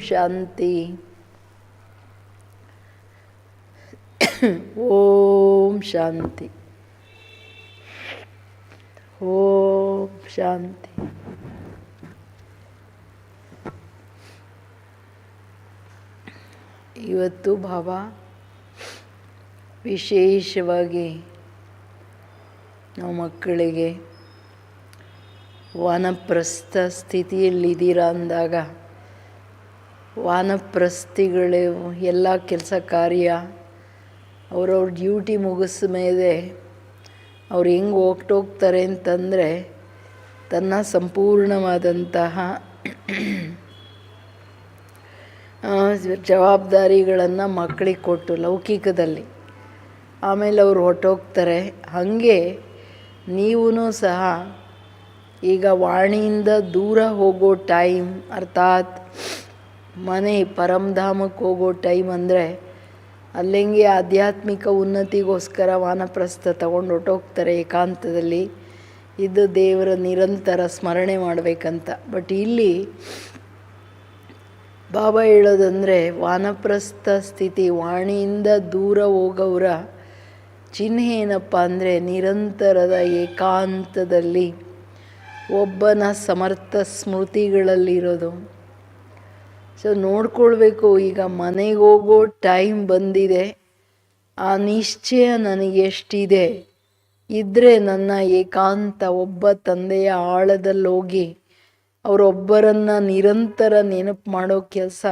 ಶಾಂತಿ. ಓಂ ಶಾಂತಿ. ಓಂ ಶಾಂತಿ. ಇವತ್ತು ಬಾಬಾ ವಿಶೇಷವಾಗಿ ನಾವು ಮಕ್ಕಳಿಗೆ ವಾನಪ್ರಸ್ಥ ಸ್ಥಿತಿಯಲ್ಲಿದ್ದೀರಾ ಅಂದಾಗ ವಾನಪ್ರಸ್ಥಿಗಳು ಎಲ್ಲ ಕೆಲಸ ಕಾರ್ಯ ಅವ್ರವ್ರ ಡ್ಯೂಟಿ ಮುಗಿದ ಮೇಲೆ ಅವ್ರು ಹೆಂಗೆ ಹೋಗ್ತಾರೆ ಅಂತಂದರೆ ತನ್ನ ಸಂಪೂರ್ಣವಾದಂತಹ ಜವಾಬ್ದಾರಿಗಳನ್ನು ಮಕ್ಕಳಿಗೆ ಕೊಟ್ಟು ಲೌಕಿಕದಲ್ಲಿ ಆಮೇಲೆ ಅವ್ರು ಹೊರಟೋಗ್ತಾರೆ. ಹಾಗೆ ನೀವೂ ಸಹ ಈಗ ವಾಣಿಯಿಂದ ದೂರ ಹೋಗೋ ಟೈಮ್, ಅರ್ಥಾತ್ ಮನೆ ಪರಮಧಾಮಕ್ಕೆ ಹೋಗೋ ಟೈಮ್ ಅಂದರೆ ಅಲ್ಲೆಂಗೆ ಆಧ್ಯಾತ್ಮಿಕ ಉನ್ನತಿಗೋಸ್ಕರ ವಾನಪ್ರಸ್ಥ ತಗೊಂಡು ಹೊರಟೋಗ್ತಾರೆ ಏಕಾಂತದಲ್ಲಿ ಇದು ದೇವರ ನಿರಂತರ ಸ್ಮರಣೆ ಮಾಡಬೇಕಂತ. ಬಟ್ ಇಲ್ಲಿ ಬಾಬಾ ಹೇಳೋದಂದರೆ ವಾನಪ್ರಸ್ಥ ಸ್ಥಿತಿ ವಾಣಿಯಿಂದ ದೂರ ಹೋಗೋರ ಚಿಹ್ನೆ ಏನಪ್ಪ ಅಂದರೆ ನಿರಂತರದ ಏಕಾಂತದಲ್ಲಿ ಒಬ್ಬನ ಸಮರ್ಥ ಸ್ಮೃತಿಗಳಲ್ಲಿರೋದು. ಸೊ ನೋಡ್ಕೊಳ್ಬೇಕು, ಈಗ ಮನೆಗೆ ಹೋಗೋ ಟೈಮ್ ಬಂದಿದೆ, ಆ ನಿಶ್ಚಯ ನನಗೆ ಎಷ್ಟಿದೆ ಇದ್ದರೆ ನನ್ನ ಏಕಾಂತ ಒಬ್ಬ ತಂದೆಯ ಆಳದಲ್ಲಿ ಹೋಗಿ ಅವರೊಬ್ಬರನ್ನು ನಿರಂತರ ನೆನಪು ಮಾಡೋ ಕೆಲಸ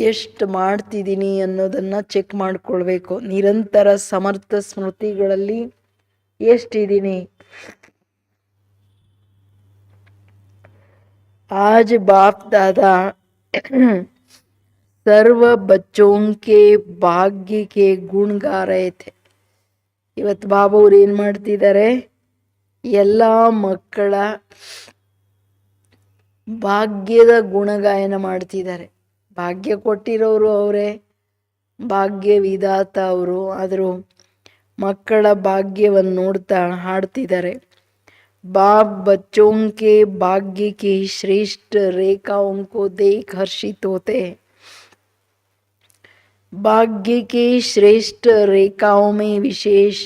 ಎಷ್ಟು ಮಾಡ್ತಿದ್ದೀನಿ ಅನ್ನೋದನ್ನು ಚೆಕ್ ಮಾಡ್ಕೊಳ್ಬೇಕು. ನಿರಂತರ ಸಮರ್ಥ ಸ್ಮೃತಿಗಳಲ್ಲಿ ಎಷ್ಟಿದ್ದೀನಿ. आज बाप दादा सर्व बच्चों के भाग्य के गुण गा रहे थे. ಇವತ್ತು ಬಾಬಾ ಅವ್ರು ಏನು ಮಾಡ್ತಿದ್ದಾರೆ, ಎಲ್ಲ ಮಕ್ಕಳ ಭಾಗ್ಯದ ಗುಣಗಾಯನ ಮಾಡ್ತಿದ್ದಾರೆ. ಭಾಗ್ಯ ಕೊಟ್ಟಿರೋರು ಅವರೇ, ಭಾಗ್ಯ ವಿಧಾತ ಅವರು. ಆದರೂ ಮಕ್ಕಳ ಭಾಗ್ಯವನ್ನು ನೋಡ್ತಾ ಹಾಡ್ತಿದ್ದಾರೆ. बाप बच्चों के भाग्य की श्रेष्ठ रेखाओं को देख हर्षित होते हैं. भाग्य की श्रेष्ठ रेखाओं में विशेष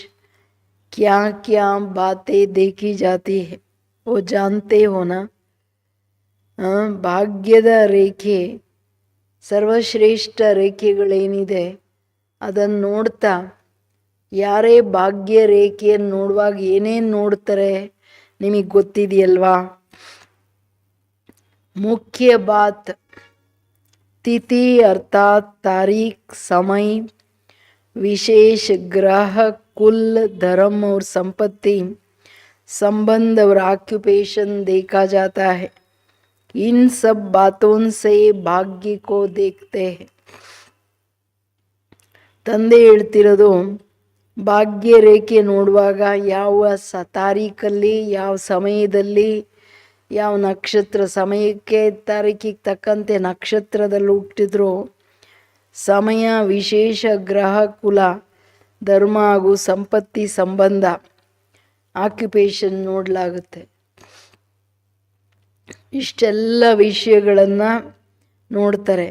क्या क्या बातें देखी जाती है वो जानते हो ना. ಭಾಗ್ಯದ ರೇಖೆ, ಸರ್ವಶ್ರೇಷ್ಠ ರೇಖೆಗಳೇನಿದೆ ಅದನ್ನು ನೋಡ್ತಾ, ಯಾರೇ ಭಾಗ್ಯ ರೇಖೆಯನ್ನು ನೋಡುವಾಗ ಏನೇನು ನೋಡ್ತಾರೆ ನಿಮಗೆ ಗೊತ್ತಿದೆಯಲ್ವಾ. मुख्य बात तिथि अर्थात तारीख, समय, विशेष ग्रह, कुल, धर्म और संपत्ति, संबंध और ऑक्यूपेशन देखा जाता है. इन सब बातों से भाग्य को देखते हैं. ತಂದೆ ಹೇಳ್ತಿರೋದು, ಭಾಗ್ಯ ರೇಖೆ ನೋಡುವಾಗ ಯಾವ ತಾರೀಖಲ್ಲಿ, ಯಾವ ಸಮಯದಲ್ಲಿ, ಯಾವ ನಕ್ಷತ್ರ ಸಮಯಕ್ಕೆ ತಾರೀಕಿಗೆ ತಕ್ಕಂತೆ ನಕ್ಷತ್ರದಲ್ಲಿ ಹುಟ್ಟಿದ್ರು, ಸಮಯ, ವಿಶೇಷ ಗ್ರಹ, ಕುಲ, ಧರ್ಮ ಹಾಗೂ ಸಂಪತ್ತಿ, ಸಂಬಂಧ, ಆಕ್ಯುಪೇಷನ್ ನೋಡಲಾಗುತ್ತೆ. ಇಷ್ಟೆಲ್ಲ ವಿಷಯಗಳನ್ನು ನೋಡ್ತಾರೆ.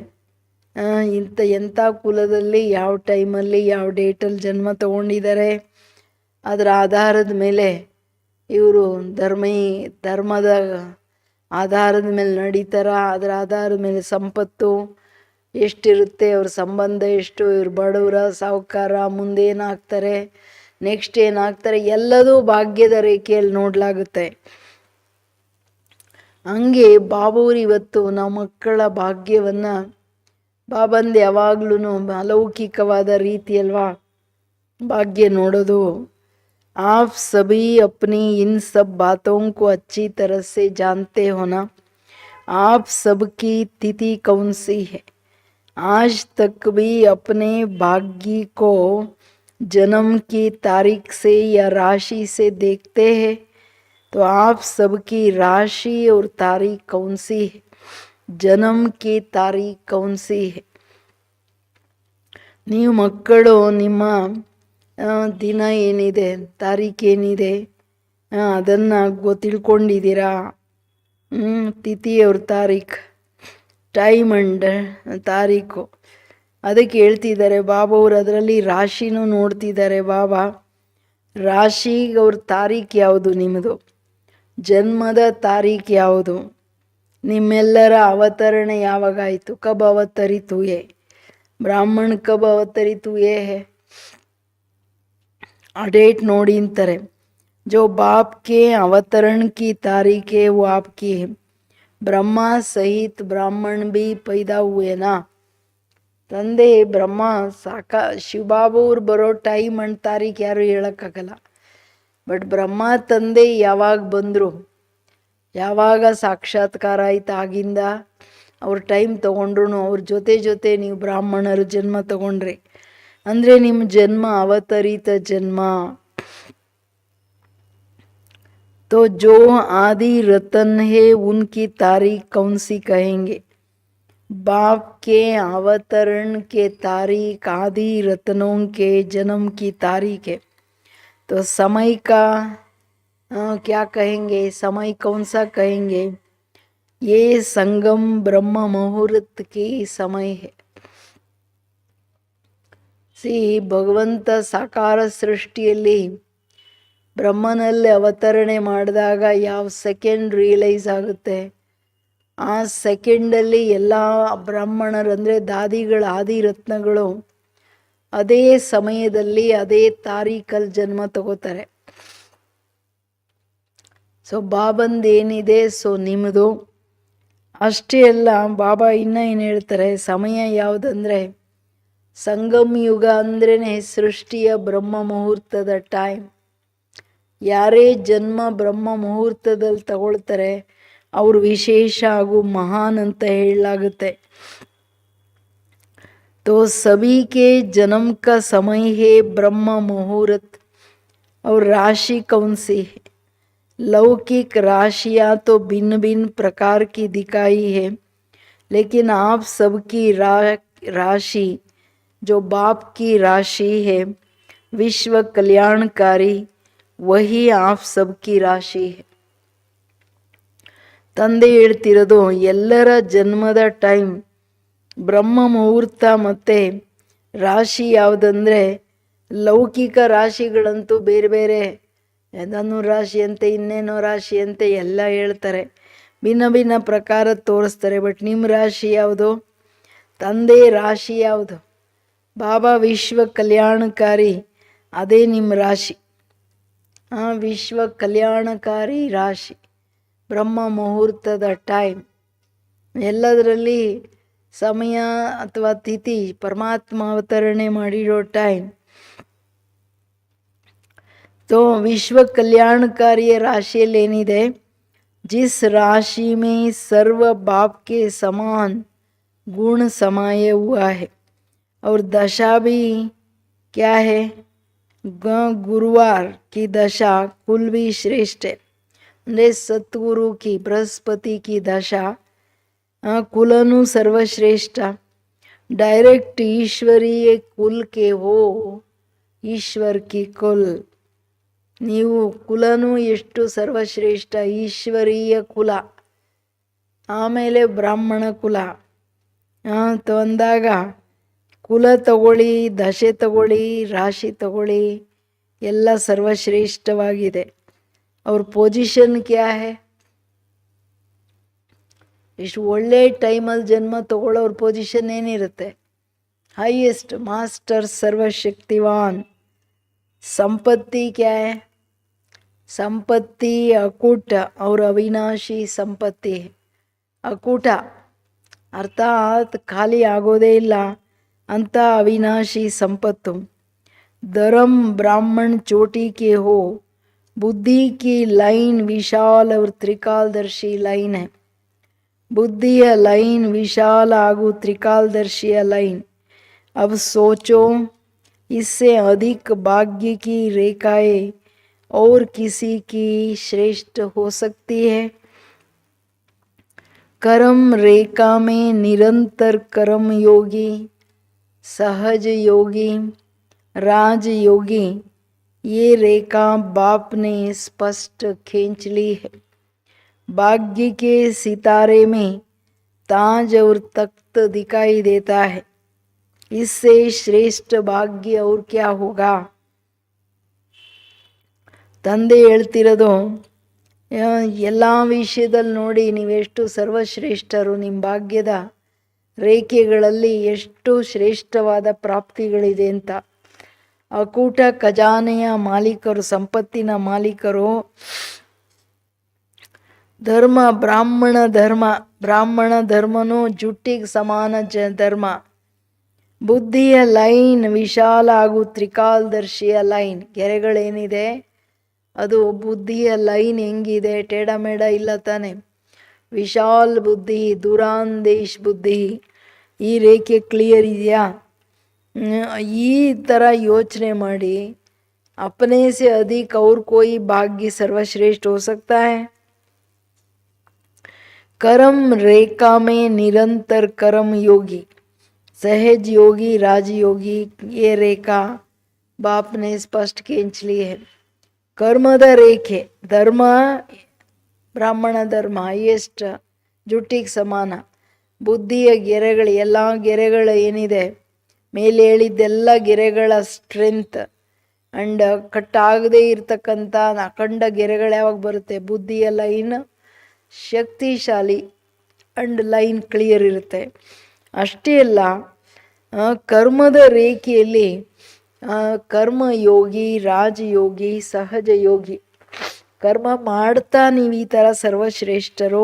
ಎಂಥ ಕುಲದಲ್ಲಿ ಯಾವ ಟೈಮಲ್ಲಿ ಯಾವ ಡೇಟಲ್ಲಿ ಜನ್ಮ ತಗೊಂಡಿದ್ದಾರೆ, ಅದರ ಆಧಾರದ ಮೇಲೆ ಇವರು ಧರ್ಮದ ಆಧಾರದ ಮೇಲೆ ನಡೀತಾರ. ಅದರ ಆಧಾರದ ಮೇಲೆ ಸಂಪತ್ತು ಎಷ್ಟಿರುತ್ತೆ, ಅವ್ರ ಸಂಬಂಧ ಎಷ್ಟು, ಇವ್ರು ಬಡವರ ಸಾಹುಕಾರ, ಮುಂದೇನಾಗ್ತಾರೆ, ನೆಕ್ಸ್ಟ್ ಏನಾಗ್ತಾರೆ, ಎಲ್ಲದೂ ಭಾಗ್ಯದ ರೇಖೆಯಲ್ಲಿ ನೋಡಲಾಗುತ್ತೆ. ಹಂಗೆ ಬಾಬೂರು ಇವತ್ತು ನಾವು ಮಕ್ಕಳ ಭಾಗ್ಯವನ್ನು ಬಾಬಂದು ಯಾವಾಗ್ಲೂ ಅಲೌಕಿಕವಾದ ರೀತಿಯಲ್ವಾ ಭಾಗ್ಯ ನೋಡೋದು. आप सभी अपनी इन सब बातों को अच्छी तरह से जानते हो ना. आप सबकी तिथि कौन सी है, आज तक भी अपने भाग्य को जन्म की तारीख से या राशि से देखते हैं. तो आप सबकी राशि और तारीख कौन सी है, जन्म की तारीख कौन सी है. ನೀವು ಮಕ್ಕಳು ನಿಮ್ಮ ದಿನ ಏನಿದೆ, ತಾರೀಖೇನಿದೆ ಅದನ್ನು ತಿಳ್ಕೊಂಡಿದ್ದೀರಾ. ತಿಥಿ ಅವ್ರ ತಾರೀಖ್ ಟೈಮ್ ಅಂಡ್ ತಾರೀಕು. ಅದಕ್ಕೆ ಹೇಳ್ತಿದ್ದಾರೆ ಬಾಬಾ ಅವರು, ಅದರಲ್ಲಿ ರಾಶಿನೂ ನೋಡ್ತಿದ್ದಾರೆ ಬಾಬಾ. ರಾಶಿಗೆ ಅವ್ರ ತಾರೀಕು ಯಾವುದು, ನಿಮ್ಮದು ಜನ್ಮದ ತಾರೀಕು ಯಾವುದು, ನಿಮ್ಮೆಲ್ಲರ ಅವತರಣೆ ಯಾವಾಗಾಯಿತು, ಕಬ್ ಅವತರಿತು ಯೇ ಬ್ರಾಹ್ಮಣ ಕಬ್ ಅವತರಿತು ಯೇ ಹೇ, ಆ ಡೇಟ್ ನೋಡಿ ಅಂತಾರೆ. जो बाप के अवतरण की तारीख है वो आपकी है. ब्रह्मा सहित ब्राह्मण भी पैदा हुए ना. ತಂದೆ ಬ್ರಹ್ಮ ಶಿವಬಾಬು ಅವ್ರು ಬರೋ ಟೈಮ್ ಅಂಡ್ ತಾರೀಕು ಯಾರು ಹೇಳೋಕ್ಕಾಗಲ್ಲ. ಬಟ್ ಬ್ರಹ್ಮ ತಂದೆ ಯಾವಾಗ ಬಂದರು, ಯಾವಾಗ ಸಾಕ್ಷಾತ್ಕಾರ ಆಯ್ತು, ಆಗಿಂದ ಅವ್ರ ಟೈಮ್ ತೊಗೊಂಡ್ರು. ಅವ್ರ ಜೊತೆ ನೀವು ಬ್ರಾಹ್ಮಣರು ಜನ್ಮ ತಗೊಂಡ್ರಿ ಅಂದರೆ ನಿಮ್ಮ ಜನ್ಮ ಅವತರಿತ ಜನ್ಮ. तो जो आदि रतन है उनकी तारीख कौन सी कहेंगे. बाप के अवतरण के तारीख आदि रत्नों के जन्म की तारीख है. तो समय का क्या कहेंगे, समय कौन सा कहेंगे. ये संगम ब्रह्म मुहूर्त की समय है. ಭಗವಂತ ಸಾಕಾರ ಸೃಷ್ಟಿಯಲ್ಲಿ ಬ್ರಹ್ಮನಲ್ಲಿ ಅವತರಣೆ ಮಾಡಿದಾಗ ಯಾವ ಸೆಕೆಂಡ್ ರಿಯಲೈಸ್ ಆಗುತ್ತೆ, ಆ ಸೆಕೆಂಡಲ್ಲಿ ಎಲ್ಲ ಬ್ರಾಹ್ಮಣರಂದರೆ ದಾದಿಗಳ ಆದಿರತ್ನಗಳು ಅದೇ ಸಮಯದಲ್ಲಿ ಅದೇ ತಾರೀಖಲ್ಲಿ ಜನ್ಮ ತಗೋತಾರೆ. ಸೊ ಬಾಬಂದೇನಿದೆ, ಸೊ ನಿಮ್ಮದು ಅಷ್ಟೇ ಅಲ್ಲ. ಬಾಬಾ ಇನ್ನೂ ಏನು ಹೇಳ್ತಾರೆ, ಸಮಯ ಯಾವುದಂದರೆ ಸಂಗಮ್ ಯುಗ ಅಂದ್ರೇ ಸೃಷ್ಟಿಯ ಬ್ರಹ್ಮ ಮುಹೂರ್ತದ ಟೈಮ್. ಯಾರೇ ಜನ್ಮ ಬ್ರಹ್ಮ ಮುಹೂರ್ತದಲ್ಲಿ ತಗೊಳ್ತಾರೆ ಅವರು ವಿಶೇಷ ಹಾಗೂ ಮಹಾನ್ ಅಂತ ಹೇಳಲಾಗುತ್ತೆ. तो सभी के जन्म का समय है ब्रह्म मुहूर्त. और राशि कौन सी है. लौकिक राशियाँ तो भिन्न भिन्न प्रकार की दिखाई है, लेकिन आप सबकी राशि जो बाप की राशि है विश्व कल्याणकारी, वही आप सबकी राशि है. ತಂದೆ ಹೇಳ್ತಿರೋದು ಎಲ್ಲರ ಜನ್ಮದ ಟೈಮ್ ಬ್ರಹ್ಮ ಮುಹೂರ್ತ. ಮತ್ತು ರಾಶಿ ಯಾವುದಂದರೆ ಲೌಕಿಕ ರಾಶಿಗಳಂತೂ ಬೇರೆ ಬೇರೆ, ಧನು ರಾಶಿ ಅಂತೆ, ಇನ್ನೇನೋ ರಾಶಿ ಅಂತೆ ಎಲ್ಲ ಹೇಳ್ತಾರೆ, ಭಿನ್ನ ಭಿನ್ನ ಪ್ರಕಾರ ತೋರಿಸ್ತಾರೆ. ಬಟ್ ನಿಮ್ಮ ರಾಶಿ ಯಾವುದು, ತಂದೆ ರಾಶಿ ಯಾವುದು, ಬಾಬಾ ವಿಶ್ವ ಕಲ್ಯಾಣಕಾರಿ, ಅದೇ ನಿಮ್ಮ ರಾಶಿ. ವಿಶ್ವ ಕಲ್ಯಾಣಕಾರಿ ರಾಶಿ, ಬ್ರಹ್ಮ ಮುಹೂರ್ತದ ಟೈಮ್. ಎಲ್ಲದರಲ್ಲಿ ಸಮಯ ಅಥವಾ ತಿಥಿ ಪರಮಾತ್ಮ ಅವತರಣೆ ಮಾಡಿರೋ ಟೈಮ್. तो विश्व कल्याणकारी राशिಯಲ್ಲಿ ಏನಿದೆ, जिस राशि में सर्व बाप के समान गुण समाये हुआ है. और दशा भी क्या है, गुरुवार की दशा कुल भी श्रेष्ठ है. ಅಂದರೆ ಸದ್ಗುರು की बृहस्पति की दशा कुलनु सर्वश्रेष्ठ. डायरेक्ट ईश्वरीय कुल के हो, ईश्वर की कुल. ನೀವು ಕುಲನೂ ಎಷ್ಟು ಸರ್ವಶ್ರೇಷ್ಠ, ಈಶ್ವರೀಯ ಕುಲ, ಆಮೇಲೆ ಬ್ರಾಹ್ಮಣ ಕುಲ ಅಂದಾಗ ಕುಲ ತಗೊಳ್ಳಿ, ದಶೆ ತಗೊಳ್ಳಿ, ರಾಶಿ ತಗೊಳ್ಳಿ, ಎಲ್ಲ ಸರ್ವಶ್ರೇಷ್ಠವಾಗಿದೆ. ಅವ್ರ ಪೊಸಿಷನ್ ಕ್ಯಾ ಹೇ, ಇಷ್ಟು ಒಳ್ಳೆ ಟೈಮಲ್ಲಿ ಜನ್ಮ ತಗೊಳ್ಳೋರ ಪೊಸಿಷನ್ ಏನಿರುತ್ತೆ, हाईएस्ट मास्टर सर्वशक्तिवान. संपत्ति क्या है, संपत्ति अकूट और अविनाशी संपत्ति है. अकूಟ ಅರ್ಥಾತ್ ಖಾಲಿ ಆಗೋದೇ ಇಲ್ಲ ಅಂತ ಅವಿನಾಶಿ ಸಂಪತ್ತು. धर्म ब्राह्मण चोटी के हो, बुद्धि की लाइन विशाल और त्रिकालदर्शी लाइन है. बुद्धिಯ ಲೈನ್ ವಿಶಾಲ ಹಾಗೂ त्रिकालदर्शिಯ ಲೈನ್. अब सोचो, इससे अधिक भाग्य की रेखाएं और किसी की श्रेष्ठ हो सकती है. कर्म रेखा में निरंतर कर्म योगी, सहज योगी, राज योगी, ये रेखा बाप ने स्पष्ट खींच ली है. भाग्य के सितारे में ताज और तख्त दिखाई देता है, इससे श्रेष्ठ भाग्य और क्या होगा. ತಂದೆ ಹೇಳ್ತಿರೋದು ಎಲ್ಲ ವಿಷಯದಲ್ಲಿ ನೋಡಿ ನೀವೆಷ್ಟು ಸರ್ವಶ್ರೇಷ್ಠರು. ನಿಮ್ಮ ಭಾಗ್ಯದ ರೇಖೆಗಳಲ್ಲಿ ಎಷ್ಟು ಶ್ರೇಷ್ಠವಾದ ಪ್ರಾಪ್ತಿಗಳಿದೆ ಅಂತ. ಅಕೂಟ ಖಜಾನೆಯ ಮಾಲೀಕರು, ಸಂಪತ್ತಿನ ಮಾಲೀಕರು. ಧರ್ಮ ಬ್ರಾಹ್ಮಣ ಧರ್ಮನೂ ಜುಟ್ಟಿಗೆ ಸಮಾನ ಧರ್ಮ. ಬುದ್ಧಿಯ ಲೈನ್ ವಿಶಾಲ ಹಾಗೂ ತ್ರಿಕಾಲದರ್ಶಿಯ ಲೈನ್. ಗೆರೆಗಳೇನಿದೆ ಅದು ಬುದ್ಧಿಯ ಲೈನ್ ಹೆಂಗಿದೆ, ಟೇಡಮೇಡ ಇಲ್ಲ ತಾನೆ. ವಿಶಾಲ್ ಬುದ್ಧಿ, ದುರಾಂದೇಶ್ ಬುದ್ಧಿ, ಈ ರೇಖೆ ಕ್ಲಿಯರ್ ಇದೆಯಾ? ಈ ಥರ ಯೋಚನೆ ಮಾಡಿ. अपने से अधिक और कोई भाग्य सर्वश्रेष्ठ हो सकता है? कर्म रेखा में निरंतर कर्म योगी, सहज योगी, राजयोगी, ये रेखा बाप ने स्पष्ट खींच ली है. कर्मದ ರೇಖೆ, ಧರ್ಮ, ಬ್ರಾಹ್ಮಣ ಧರ್ಮ ಹೈಯೆಸ್ಟ್, ಜುಟ್ಟಿಗೆ ಸಮಾನ. ಬುದ್ಧಿಯ ಗೆರೆಗಳು, ಎಲ್ಲ ಗೆರೆಗಳು ಏನಿದೆ ಮೇಲೆ ಹೇಳಿದ್ದೆಲ್ಲ ಗೆರೆಗಳ ಸ್ಟ್ರೆಂತ್ ಆ್ಯಂಡ್ ಕಟ್ಟಾಗದೇ ಇರ್ತಕ್ಕಂಥ ಅಖಂಡ ಗೆರೆಗಳು ಯಾವಾಗ ಬರುತ್ತೆ? ಬುದ್ಧಿಯ ಲೈನ್ ಶಕ್ತಿಶಾಲಿ ಆ್ಯಂಡ್ ಲೈನ್ ಕ್ಲಿಯರ್ ಇರುತ್ತೆ. ಅಷ್ಟೇ ಅಲ್ಲ, ಕರ್ಮದ ರೇಖೆಯಲ್ಲಿ ಕರ್ಮಯೋಗಿ, ರಾಜಯೋಗಿ, ಸಹಜ ಯೋಗಿ. ಕರ್ಮ ಮಾಡ್ತಾ ನೀವು ಈ ಥರ ಸರ್ವಶ್ರೇಷ್ಠರು.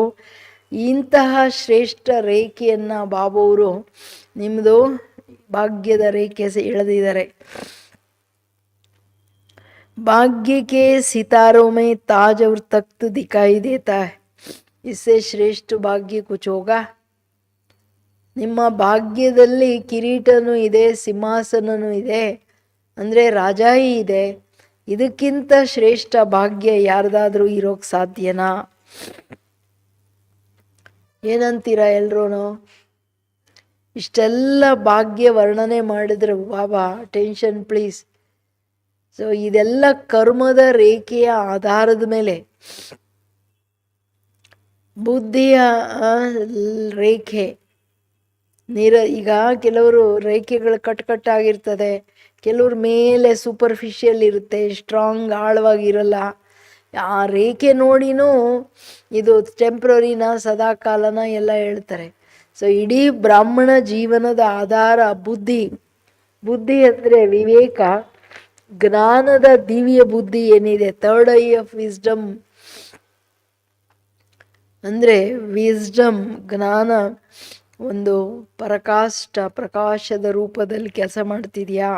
ಇಂತಹ ಶ್ರೇಷ್ಠ ರೇಖೆಯನ್ನು ಬಾಬವರು ನಿಮ್ಮದು ಭಾಗ್ಯದ ರೇಖೆ ಎಳೆದಿದ್ದಾರೆ. भाग्य के सितारों में ताज और तख्त दिखाई देता है, इससे श्रेष्ठ भाग्य कुछ होगा? ನಿಮ್ಮ ಭಾಗ್ಯದಲ್ಲಿ ಕಿರೀಟನೂ ಇದೆ, ಸಿಂಹಾಸನನೂ ಇದೆ, ಅಂದರೆ ರಾಜಾಯಿ ಇದೆ. ಇದಕ್ಕಿಂತ ಶ್ರೇಷ್ಠ ಭಾಗ್ಯ ಯಾರ್ದಾದ್ರೂ ಇರೋಕ್ಕೆ ಸಾಧ್ಯನಾ? ಏನಂತೀರಾ ಎಲ್ರೂ? ಇಷ್ಟೆಲ್ಲ ಭಾಗ್ಯ ವರ್ಣನೆ ಮಾಡಿದ್ರು ಬಾಬಾ. Tension please. ಸೊ ಇದೆಲ್ಲ ಕರ್ಮದ ರೇಖೆಯ ಆಧಾರದ ಮೇಲೆ, ಬುದ್ಧಿಯ ರೇಖೆ ಈಗ ಕೆಲವರು ರೇಖೆಗಳು ಕಟ್ಕಟ್ಟಾಗಿರ್ತದೆ, ಕೆಲವ್ರ ಮೇಲೆ ಸೂಪರ್ಫಿಷಿಯಲ್ ಇರುತ್ತೆ, ಸ್ಟ್ರಾಂಗ್ ಆಳವಾಗಿರಲ್ಲ. ಆ ರೇಖೆ ನೋಡಿನೂ ಇದು ಟೆಂಪ್ರರಿನ, ಸದಾಕಾಲನ ಎಲ್ಲ ಹೇಳ್ತಾರೆ. ಸೊ ಇಡೀ ಬ್ರಾಹ್ಮಣ ಜೀವನದ ಆಧಾರ ಬುದ್ಧಿ. ಬುದ್ಧಿ ಅಂದರೆ ವಿವೇಕ, ಜ್ಞಾನದ ದಿವ್ಯ ಬುದ್ಧಿ ಏನಿದೆ, ಥರ್ಡ್ ಐ ಆಫ್ ವಿಸ್ಡಮ್. ಅಂದರೆ ವಿಸ್ಡಮ್, ಜ್ಞಾನ ಒಂದು ಪ್ರಕಾಶದ ರೂಪದಲ್ಲಿ ಕೆಲಸ ಮಾಡ್ತಿದ್ಯಾ?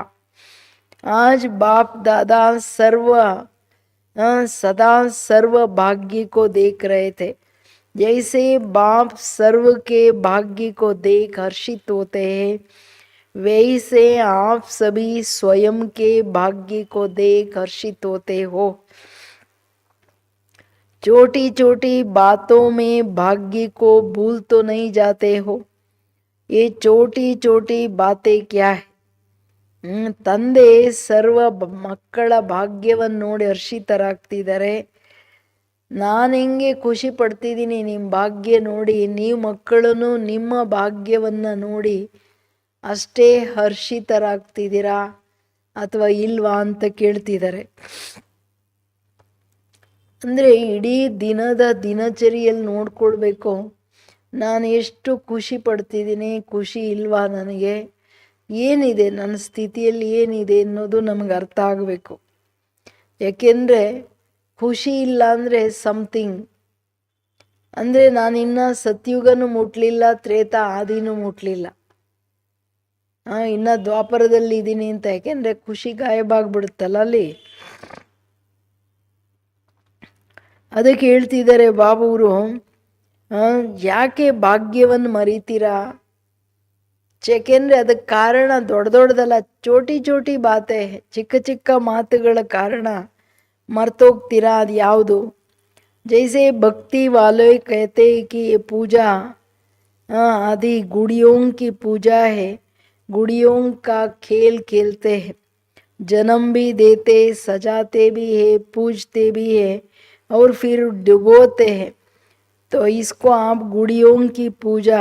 ಆಜ್ ಬಾಪ್ ದಾದಾ सदा सर्व भाग्य को देख रहे थे. जैसे बाप सर्व के भाग्य को देख हर्षित होते हैं, वैसे आप सभी स्वयं के भाग्य को देख हर्षित होते हो. छोटी छोटी बातों में भाग्य को भूल तो नहीं जाते हो? ये छोटी छोटी बातें क्या है? ತಂದೆ ಸರ್ವ ಮಕ್ಕಳ ಭಾಗ್ಯವನ್ನು ನೋಡಿ ಹರ್ಷಿತರಾಗ್ತಿದ್ದಾರೆ. ನಾನು ಹೆಂಗೆ ಖುಷಿ ಪಡ್ತಿದ್ದೀನಿ ನಿಮ್ಮ ಭಾಗ್ಯ ನೋಡಿ, ನೀವು ಮಕ್ಕಳನ್ನು ನಿಮ್ಮ ಭಾಗ್ಯವನ್ನು ನೋಡಿ ಅಷ್ಟೇ ಹರ್ಷಿತರಾಗ್ತಿದ್ದೀರಾ ಅಥವಾ ಇಲ್ವಾ ಅಂತ ಕೇಳ್ತಿದ್ದಾರೆ. ಅಂದರೆ ಇಡೀ ದಿನಚರಿಯಲ್ಲಿ ನೋಡ್ಕೊಳ್ಬೇಕು, ನಾನು ಎಷ್ಟು ಖುಷಿ ಪಡ್ತಿದ್ದೀನಿ, ಖುಷಿ ಇಲ್ವಾ, ನನಗೆ ಏನಿದೆ, ನನ್ನ ಸ್ಥಿತಿಯಲ್ಲಿ ಏನಿದೆ ಅನ್ನೋದು ನಮಗೆ ಅರ್ಥ ಆಗಬೇಕು. ಯಾಕೆಂದರೆ ಖುಷಿ ಇಲ್ಲ ಅಂದರೆ ಸಮಥಿಂಗ್, ಅಂದರೆ ನಾನಿನ್ನು ಸತ್ಯುಗನೂ ಮುಟ್ಲಿಲ್ಲ, ತ್ರೇತ ಆದಿನೂ ಮುಟ್ಲಿಲ್ಲ, ಇನ್ನು ದ್ವಾಪರದಲ್ಲಿ ಇದ್ದೀನಿ ಅಂತ. ಯಾಕೆಂದರೆ ಖುಷಿ ಗಾಯಬಾಗ್ಬಿಡುತ್ತಲ್ಲ ಅಲ್ಲಿ. ಅದಕ್ಕೆ ಹೇಳ್ತಿದ್ದಾರೆ ಬಾಬುವರು, ಯಾಕೆ ಭಾಗ್ಯವನ್ನು ಮರಿತೀರಾ? ಏಕೆಂದರೆ ಅದಕ್ಕೆ ಕಾರಣ ದೊಡ್ಡದಲ್ಲ, ಚೋಟಿ ಬಾತೆ, ಚಿಕ್ಕ ಮಾತುಗಳ ಕಾರಣ ಮರ್ತೋಗ್ತೀರಾ. ಅದು ಯಾವುದು? ಜೈಸೆ ಭಕ್ತಿ ವಾಲೆ कहते कि ये पूजा आदि गुड़ियों की पूजा है, गुड़ियों का खेल खेलते हैं, जन्म भी देते, सजाते भी है, पूजते भी है और फिर डुबोते हैं. तो इसको आप गुड़ियों की पूजा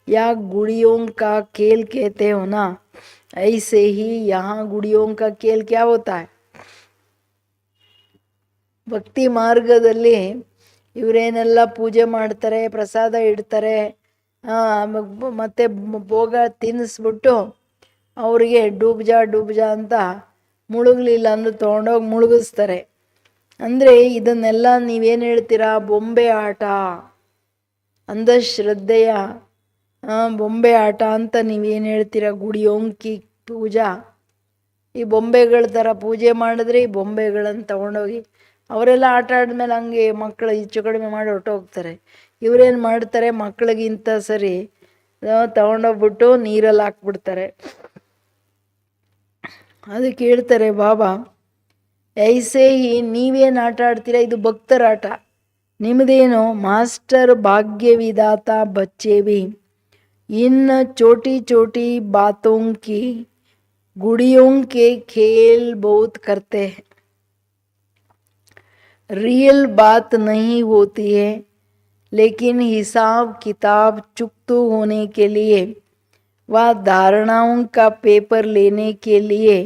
या गुड़ियों का खेल कहते हो ना, ऐसे ही यहाँ गुड़ियों का खेल क्या होता है? ಭಕ್ತಿ ಮಾರ್ಗದಲ್ಲಿ ಇವರೇನೆಲ್ಲ ಪೂಜೆ ಮಾಡ್ತಾರೆ, ಪ್ರಸಾದ ಇಡ್ತಾರೆ, ಮತ್ತೆ ಭೋಗ ತಿನ್ನಿಸ್ಬಿಟ್ಟು ಅವರಿಗೆ ಡೂಬ್ಜ ಅಂತ ಮುಳುಗಲಿಲ್ಲ ಅಂದ್ರೆ ತೊಗೊಂಡೋಗಿ ಮುಳುಗಿಸ್ತಾರೆ. ಅಂದರೆ ಇದನ್ನೆಲ್ಲ ನೀವೇನು ಹೇಳ್ತೀರಾ? ಬೊಂಬೆ ಆಟ, ಅಂಧಶ್ರದ್ಧೆಯ ಬೊಂಬೆ ಆಟ ಅಂತ ನೀವೇನು ಹೇಳ್ತೀರಾ? ಗುಡಿಯೊಂಕಿ ಪೂಜಾ. ಈ ಬೊಂಬೆಗಳ ಥರ ಪೂಜೆ ಮಾಡಿದ್ರೆ ಈ ಬೊಂಬೆಗಳನ್ನು ತಗೊಂಡೋಗಿ ಅವರೆಲ್ಲ ಆಟ ಆದ್ಮೇಲೆ ಹಂಗೆ ಮಕ್ಕಳು ಹೆಚ್ಚು ಕಡಿಮೆ ಮಾಡಿ ಹೊರಟೋಗ್ತಾರೆ. ಇವರೇನು ಮಾಡ್ತಾರೆ? ಮಕ್ಕಳಿಗಿಂತ ಸರಿ ತಗೊಂಡೋಗ್ಬಿಟ್ಟು ನೀರಲ್ಲಿ ಹಾಕ್ಬಿಡ್ತಾರೆ. ಅದಕ್ಕೆ ಹೇಳ್ತಾರೆ ಬಾಬಾ, ಐಸೆ ಈ ನೀವೇನು ಆಟ ಆಡ್ತೀರಾ? ಇದು ಭಕ್ತರ ಆಟ. ನಿಮ್ಮದೇನು? ಮಾಸ್ಟರ್ ಭಾಗ್ಯ ವಿಧಾತ ಬಚ್ಚೆ ಭಿ इन छोटी छोटी बातों की गुड़ियों के खेल बहुत करते हैं. रियल बात नहीं होती है, लेकिन हिसाब किताब चुकतू होने के लिए व धारणाओं का पेपर लेने के लिए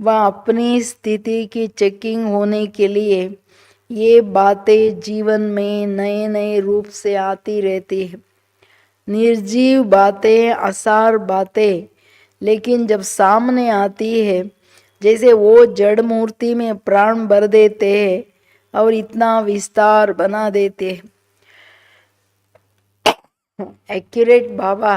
व अपनी स्थिति की चेकिंग होने के लिए ये बातें जीवन में नए नए रूप से आती रहती है. निर्जीव बातें, असार बातें, लेकिन जब सामने आती है जैसे वो जड़ मूर्ति में प्राण भर देते हैं और इतना विस्तार बना देते हैं. एक्यूरेट बाबा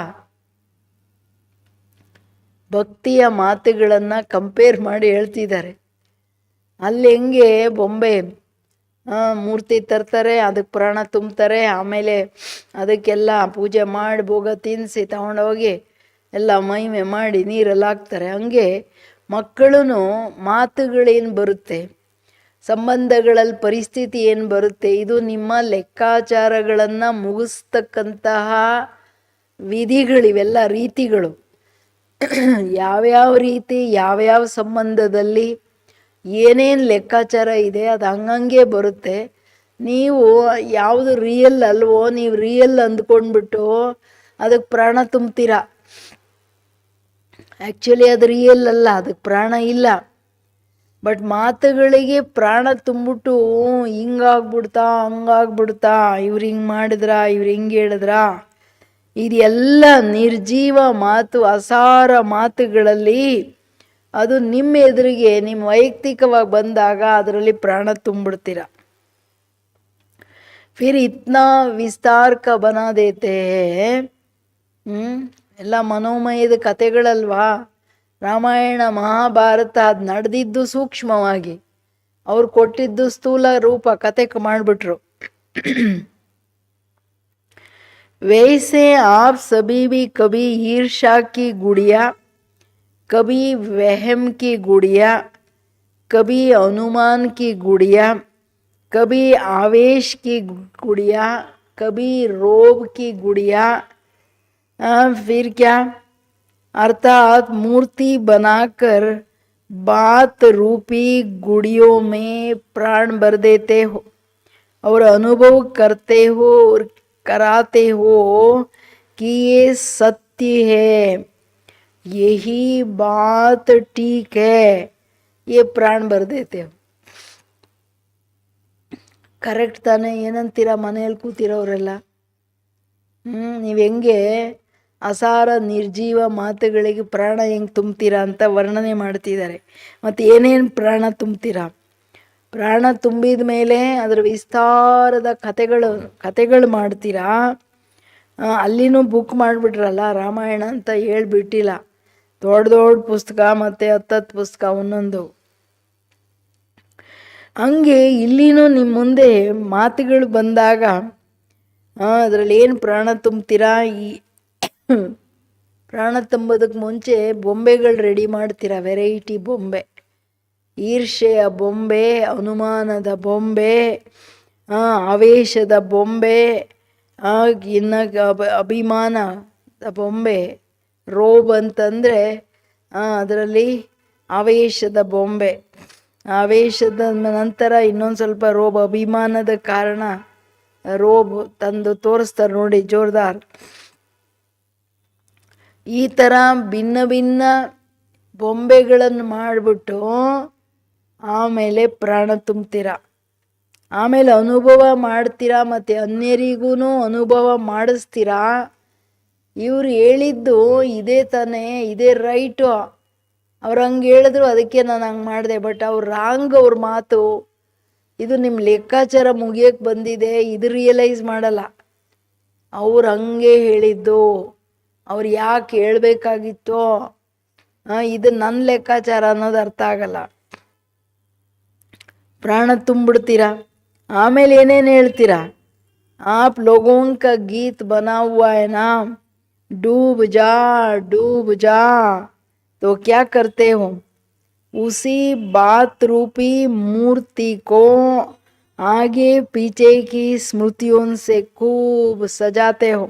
ಭಕ್ತಿಯ ಮಾತುಗಳನ್ನು ಕಂಪೇರ್ ಮಾಡಿ ಹೇಳ್ತಿದ್ದಾರೆ. ಅಲ್ಲಿ ಹೆಂಗೆ ಬೊಂಬೆ ಮೂರ್ತಿ ತರ್ತಾರೆ, ಅದಕ್ಕೆ ಪ್ರಾಣ ತುಂಬ್ತಾರೆ, ಆಮೇಲೆ ಅದಕ್ಕೆಲ್ಲ ಪೂಜೆ ಮಾಡಿ ಭೋಗ ತಿನ್ನಿಸಿ ತಗೊಂಡೋಗಿ ಎಲ್ಲ ಮಹಿಮೆ ಮಾಡಿ ನೀರಲ್ಲಿ ಹಾಕ್ತಾರೆ. ಹಂಗೆ ಮಕ್ಕಳೂ ಮಾತುಗಳೇನು ಬರುತ್ತೆ, ಸಂಬಂಧಗಳಲ್ಲಿ ಪರಿಸ್ಥಿತಿ ಏನು ಬರುತ್ತೆ, ಇದು ನಿಮ್ಮ ಲೆಕ್ಕಾಚಾರಗಳನ್ನು ಮುಗಿಸ್ತಕ್ಕಂತಹ ವಿಧಿಗಳಿವೆಲ್ಲ, ರೀತಿಗಳು. ಯಾವ್ಯಾವ ರೀತಿ ಯಾವ್ಯಾವ ಸಂಬಂಧದಲ್ಲಿ ಏನೇನು ಲೆಕ್ಕಾಚಾರ ಇದೆ ಅದು ಹಂಗಂಗೆ ಬರುತ್ತೆ. ನೀವು ಯಾವುದು ರಿಯಲ್ ಅಲ್ವೋ, ನೀವು ರಿಯಲ್ ಅಂದ್ಕೊಂಡ್ಬಿಟ್ಟು ಅದಕ್ಕೆ ಪ್ರಾಣ ತುಂಬ್ತೀರಾ. ಆ್ಯಕ್ಚುಲಿ ಅದು ರಿಯಲ್ ಅಲ್ಲ, ಅದಕ್ಕೆ ಪ್ರಾಣ ಇಲ್ಲ. ಬಟ್ ಮಾತುಗಳಿಗೆ ಪ್ರಾಣ ತುಂಬಿಟ್ಟು ಹಿಂಗಾಗ್ಬಿಡ್ತಾ ಹಂಗಾಗ್ಬಿಡ್ತಾ, ಇವ್ರು ಹಿಂಗೆ ಮಾಡಿದ್ರಾ, ಇವ್ರು ಹಿಂಗೆ ಹೇಳಿದ್ರಾ, ಇದೆಲ್ಲ ನಿರ್ಜೀವ ಮಾತು, ಅಸಾರ ಮಾತುಗಳಲ್ಲಿ ಅದು ನಿಮ್ಮ ಎದುರಿಗೆ ನಿಮ್ಮ ವೈಯಕ್ತಿಕವಾಗಿ ಬಂದಾಗ ಅದರಲ್ಲಿ ಪ್ರಾಣ ತುಂಬಿಡ್ತೀರ. ಫಿರ್ ಇತ್ನಾ ವಿಸ್ತಾರ ಕ ಬನಾ ದೇತೆ. ಎಲ್ಲ ಮನೋಮಯದ ಕಥೆಗಳಲ್ವಾ. ರಾಮಾಯಣ ಮಹಾಭಾರತ ಅದು ನಡೆದಿದ್ದು ಸೂಕ್ಷ್ಮವಾಗಿ, ಅವ್ರು ಕೊಟ್ಟಿದ್ದು ಸ್ಥೂಲ ರೂಪ ಕತೆ ಮಾಡಿಬಿಟ್ರು. वैसे आप सभी भी कभी ईर्ष्या की गुड़िया, कभी वहम की गुड़िया, कभी अनुमान की गुड़िया, कभी आवेश की गुड़िया, कभी रोब की गुड़िया, फिर क्या, अर्थात मूर्ति बनाकर बात रूपी गुड़ियों में प्राण भर देते हो और अनुभव करते हो और कराते हो कि ये सत्य है, यही बात ठीक है, ये प्राण भर देते हो. ಕರೆಕ್ಟ್ ತಾನೇ? ಏನಂತೀರ ಮನೆಯಲ್ಲಿ ಕೂತಿರೋರೆಲ್ಲ? ನೀವು ಹೆಂಗೆ ಅಸಾರ ನಿರ್ಜೀವ ಮಾತುಗಳಿಗೆ ಪ್ರಾಣ ಹೆಂಗೆ ತುಂಬ್ತೀರಾ ಅಂತ ವರ್ಣನೆ ಮಾಡ್ತಿದ್ದಾರೆ. ಮತ್ತು ಏನೇನು ಪ್ರಾಣ ತುಂಬ್ತೀರಾ? ಪ್ರಾಣ ತುಂಬಿದ ಮೇಲೆ ಅದರ ವಿಸ್ತಾರದ ಕತೆಗಳು ಮಾಡ್ತೀರಾ. ಅಲ್ಲಿನೂ ಬುಕ್ ಮಾಡಿಬಿಟ್ರಲ್ಲ, ರಾಮಾಯಣ ಅಂತ ಹೇಳ್ಬಿಟ್ಟಿಲ್ಲ, ದೊಡ್ಡ ದೊಡ್ಡ ಪುಸ್ತಕ ಮತ್ತು 10 ಪುಸ್ತಕ ಒಂದೊಂದು. ಹಂಗೆ ಇಲ್ಲಿನೂ ನಿಮ್ಮ ಮುಂದೆ ಮಾತುಗಳು ಬಂದಾಗ ಅದರಲ್ಲಿ ಏನು ಪ್ರಾಣ ತುಂಬ್ತೀರಾ? ಈ ಪ್ರಾಣ ತುಂಬೋದಕ್ಕೆ ಮುಂಚೆ ಬೊಂಬೆಗಳು ರೆಡಿ ಮಾಡ್ತೀರಾ, ವೆರೈಟಿ ಬೊಂಬೆ. ಈರ್ಷೆಯ ಬೊಂಬೆ, ಅನುಮಾನದ ಬೊಂಬೆ, ಆವೇಶದ ಬೊಂಬೆ, ಇನ್ನು ಅಭಿಮಾನದ ಬೊಂಬೆ. ರೋಬ್ ಅಂತಂದರೆ ಅದರಲ್ಲಿ ಆವೇಶದ ಬೊಂಬೆ. ಆವೇಶದ ನಂತರ ಇನ್ನೊಂದು ಸ್ವಲ್ಪ ರೋಬ್, ಅಭಿಮಾನದ ಕಾರಣ ರೋಬ್ ತಂದು ತೋರಿಸ್ತಾರೆ ನೋಡಿ, ಜೋರ್ದಾರ್. ಈ ಥರ ಭಿನ್ನ ಭಿನ್ನ ಬೊಂಬೆಗಳನ್ನು ಮಾಡಿಬಿಟ್ಟು ಆಮೇಲೆ ಪ್ರಾಣ ತುಂಬ್ತೀರ, ಆಮೇಲೆ ಅನುಭವ ಮಾಡ್ತೀರಾ, ಮತ್ತು ಅನ್ಯರಿಗೂ ಅನುಭವ ಮಾಡಿಸ್ತೀರಾ. ಇವ್ರು ಹೇಳಿದ್ದು ಇದೇ ತಾನೇ, ಇದೇ ರೈಟು, ಅವ್ರು ಹಂಗೆ ಹೇಳಿದ್ರು ಅದಕ್ಕೆ ನಾನು ಹಂಗೆ ಮಾಡಿದೆ. ಬಟ್ ಅವ್ರು ರಾಂಗ್, ಅವ್ರ ಮಾತು ಇದು ನಿಮ್ಮ ಲೆಕ್ಕಾಚಾರ ಮುಗಿಯೋಕ್ಕೆ ಬಂದಿದೆ, ಇದು ರಿಯಲೈಸ್ ಮಾಡಲ್ಲ. ಅವ್ರು ಹಂಗೆ ಹೇಳಿದ್ದು, ಅವ್ರು ಯಾಕೆ ಹೇಳಬೇಕಾಗಿತ್ತೋ, ಇದು ನನ್ನ ಲೆಕ್ಕಾಚಾರ ಅನ್ನೋದು ಅರ್ಥ ಆಗಲ್ಲ. ಪ್ರಾಣ ತುಂಬಿಡ್ತೀರಾ, ಆಮೇಲೆ ಏನೇನು ಹೇಳ್ತೀರಾ, आप लोगों का गीत बना हुआ है ना, डूब जा डूब जा, तो क्या करते हो, उसी बात रूपी मूर्ति को आगे पीछे की स्मृतियों से खूब सजाते हो.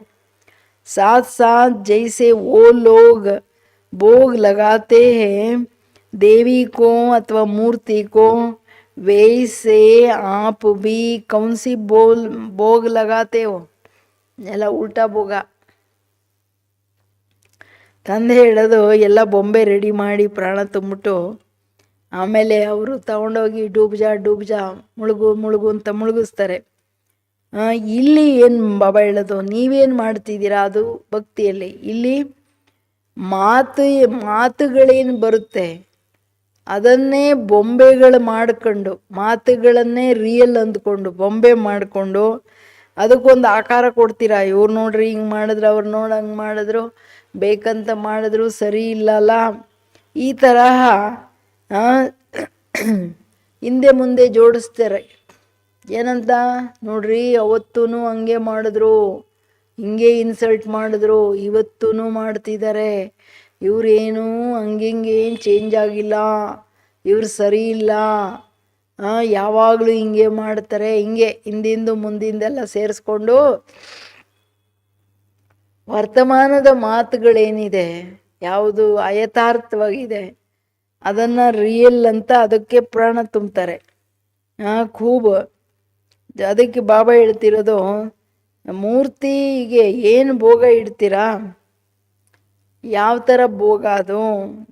साथ साथ जैसे वो लोग भोग लगाते हैं देवी को अथवा मूर्ति को, वैसे आप भी कौन सी भोग लगाते हो. ಎಲ್ಲ ಉಲ್ಟಾ ಭೋಗ. ತಂದೆ ಹೇಳೋದು ಎಲ್ಲ ಬೊಂಬೆ ರೆಡಿ ಮಾಡಿ ಪ್ರಾಣ ತುಂಬಿಟ್ಟು ಆಮೇಲೆ ಅವರು ತಗೊಂಡೋಗಿ ಡೂಬ್ಜಾ ಮುಳುಗು ಅಂತ ಮುಳುಗಿಸ್ತಾರೆ. ಇಲ್ಲಿ ಏನು ಬಾಬಾ ಹೇಳೋದು, ನೀವೇನು ಮಾಡ್ತಿದ್ದೀರಾ ಅದು ಭಕ್ತಿಯಲ್ಲಿ. ಇಲ್ಲಿ ಮಾತುಗಳೇನು ಬರುತ್ತೆ ಅದನ್ನೇ ಬೊಂಬೆಗಳು ಮಾಡಿಕೊಂಡು, ಮಾತುಗಳನ್ನೇ ರಿಯಲ್ ಅಂದ್ಕೊಂಡು ಬೊಂಬೆ ಮಾಡಿಕೊಂಡು ಅದಕ್ಕೊಂದು ಆಕಾರ ಕೊಡ್ತೀರಾ. ಇವ್ರು ನೋಡ್ರಿ ಹಿಂಗೆ ಮಾಡಿದ್ರು, ಅವ್ರು ನೋಡಿ ಹಂಗೆ ಮಾಡಿದ್ರು, ಬೇಕಂತ ಮಾಡಿದ್ರು, ಸರಿ ಇಲ್ಲಲ್ಲ, ಈ ತರಹ ಹಿಂದೆ ಮುಂದೆ ಜೋಡಿಸ್ತಾರೆ. ಏನಂತ ನೋಡ್ರಿ, ಅವತ್ತೂ ಹಂಗೆ ಮಾಡಿದ್ರು, ಹಿಂಗೆ ಇನ್ಸಲ್ಟ್ ಮಾಡಿದ್ರು, ಇವತ್ತೂ ಮಾಡ್ತಿದ್ದಾರೆ, ಇವ್ರೇನು ಹಂಗಿಂಗೆ ಏನು ಚೇಂಜ್ ಆಗಿಲ್ಲ, ಇವ್ರು ಸರಿ ಇಲ್ಲ, ಯಾವಾಗಲೂ ಹಿಂಗೆ ಮಾಡ್ತಾರೆ. ಹಿಂಗೆ ಹಿಂದಿಂದು ಮುಂದಿಂದೆಲ್ಲ ಸೇರಿಸ್ಕೊಂಡು ವರ್ತಮಾನದ ಮಾತುಗಳೇನಿದೆ, ಯಾವುದು ಅಯಥಾರ್ಥವಾಗಿದೆ ಅದನ್ನು ರಿಯಲ್ ಅಂತ ಅದಕ್ಕೆ ಪ್ರಾಣ ತುಂಬ್ತಾರೆ. ಖೂಬ್ ಅದಕ್ಕೆ ಬಾಬಾ ಹೇಳ್ತಿರೋದು, ಮೂರ್ತಿಗೆ ಏನು ಭೋಗ ಇಡ್ತೀರಾ, ಯಾವ ಥರ ಭೋಗ ಅದು.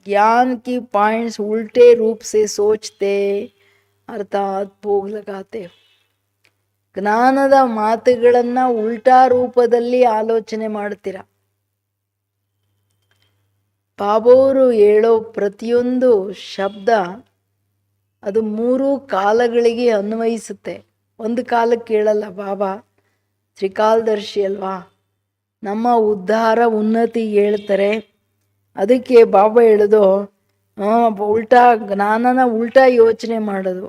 ज्ञान की पॉइंट्स उल्टे रूप से सोचते अर्थात भोग लगाते. ಜ್ಞಾನದ ಮಾತುಗಳನ್ನು ಉಲ್ಟಾ ರೂಪದಲ್ಲಿ ಆಲೋಚನೆ ಮಾಡ್ತೀರ. ಬಾಬೋರು ಹೇಳೋ ಪ್ರತಿಯೊಂದು ಶಬ್ದ ಅದು 3 ಕಾಲಗಳಿಗೆ ಅನ್ವಯಿಸುತ್ತೆ. ಒಂದು ಕಾಲಕ್ಕೆ ಹೇಳಲ್ಲ. ಬಾಬಾ ತ್ರಿಕಾಲದರ್ಶಿ ಅಲ್ವಾ, ನಮ್ಮ ಉದ್ಧಾರ ಉನ್ನತಿ ಹೇಳ್ತಾರೆ. ಅದಕ್ಕೆ ಬಾಬಾ ಹೇಳೋದು ಉಲ್ಟಾ ಜ್ಞಾನನ ಉಲ್ಟಾ ಯೋಚನೆ ಮಾಡೋದು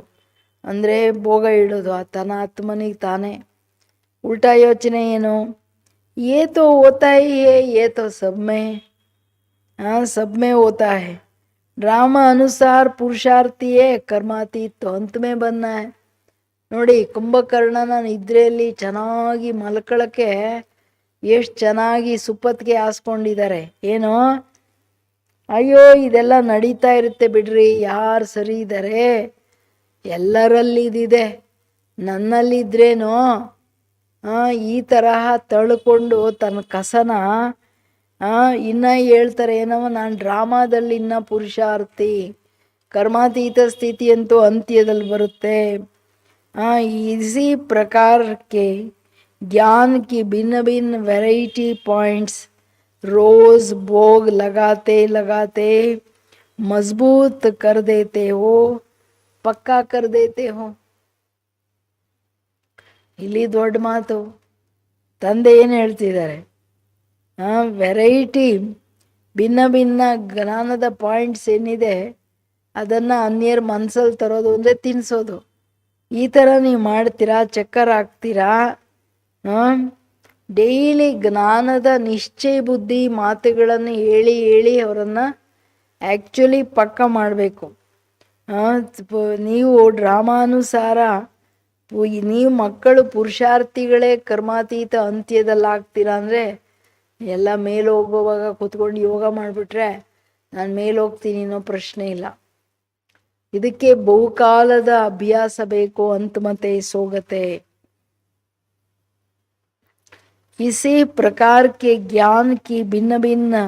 ಅಂದರೆ ಭೋಗ ಇಡೋದು ತನ್ನ ಆತ್ಮನಿಗೆ ತಾನೇ. ಉಲ್ಟಾ ಯೋಚನೆ ಏನು, ये तो होता ही है, ये तो सब में, सब में होता है. ड्रामा अनुसार पुरुषार्थी है, कर्मातीत तो अंत में बनना है. ನೋಡಿ, ಕುಂಭಕರ್ಣನ ನಿದ್ರೆಯಲ್ಲಿ ಚೆನ್ನಾಗಿ ಮಲ್ಕೊಳ್ಳೋಕ್ಕೆ ಎಷ್ಟು ಚೆನ್ನಾಗಿ ಸುಪ್ಪತ್ತಿಗೆ ಹಾಸ್ಕೊಂಡಿದ್ದಾರೆ. ಏನೋ ಅಯ್ಯೋ ಇದೆಲ್ಲ ನಡೀತಾ ಇರುತ್ತೆ ಬಿಡ್ರಿ, ಯಾರು ಸರಿ ಇದ್ದಾರೆ, ಎಲ್ಲರಲ್ಲಿ ಇದಿದೆ, ನನ್ನಲ್ಲಿದ್ರೇನೋ ಈ ತರಹ ತಳ್ಕೊಂಡು ತನ್ನ ಕಸನ ಇನ್ನು ಹೇಳ್ತಾರೆ ಏನವ, ನಾನು ಡ್ರಾಮಾದಲ್ಲಿ ಇನ್ನು ಪುರುಷಾರ್ಥಿ, ಕರ್ಮಾತೀತ ಸ್ಥಿತಿ ಅಂತೂ ಅಂತ್ಯದಲ್ಲಿ ಬರುತ್ತೆ. इसी प्रकार के ज्ञान की भिन्न भिन्न वैरायटी पॉइंट्स रोज भोग लगाते लगाते मजबूत कर देते हो, पक्का कर देते हो. ಇಲ್ಲಿ ದೊಡ್ಡ ಮಾತು. ತಂದೆ ಏನು ಹೇಳ್ತಿದ್ದಾರೆ, ವೆರೈಟಿ ಭಿನ್ನ ಭಿನ್ನ ಜ್ಞಾನದ ಪಾಯಿಂಟ್ಸ್ ಏನಿದೆ ಅದನ್ನು ಅನ್ಯರ ಮನಸ್ಸಲ್ಲಿ ತರೋದು ಅಂದರೆ ತಿನ್ನಿಸೋದು. ಈ ಥರ ನೀವು ಮಾಡ್ತೀರಾ, ಚಕ್ಕರ್ ಹಾಕ್ತೀರಾ. ಡೈಲಿ ಜ್ಞಾನದ ನಿಶ್ಚಯ ಬುದ್ಧಿ ಮಾತುಗಳನ್ನು ಹೇಳಿ ಹೇಳಿ ಅವರನ್ನು ಆ್ಯಕ್ಚುಲಿ ಪಕ್ಕ ಮಾಡಬೇಕು. ನೀವು ಡ್ರಾಮಾನುಸಾರ ನೀವು ಮಕ್ಕಳು ಪುರುಷಾರ್ಥಿಗಳೇ ಕರ್ಮಾತೀತ ಅಂತ್ಯದಲ್ಲಿ ಆಗ್ತೀರಾ ಅಂದರೆ ಎಲ್ಲ ಮೇಲೆ ಹೋಗುವಾಗ ಕೂತ್ಕೊಂಡು ಯೋಗ ಮಾಡಿಬಿಟ್ರೆ ನಾನು ಮೇಲೆ ಹೋಗ್ತೀನಿ ಅನ್ನೋ ಪ್ರಶ್ನೆ ಇಲ್ಲ. ಇದಕ್ಕೆ ಬಹುಕಾಲದ ಅಭ್ಯಾಸ ಬೇಕು, ಅಂತ ಮತ್ತೆ ಸೋಗತೆ. इसी प्रकार के ज्ञान की भिन्न भिन्न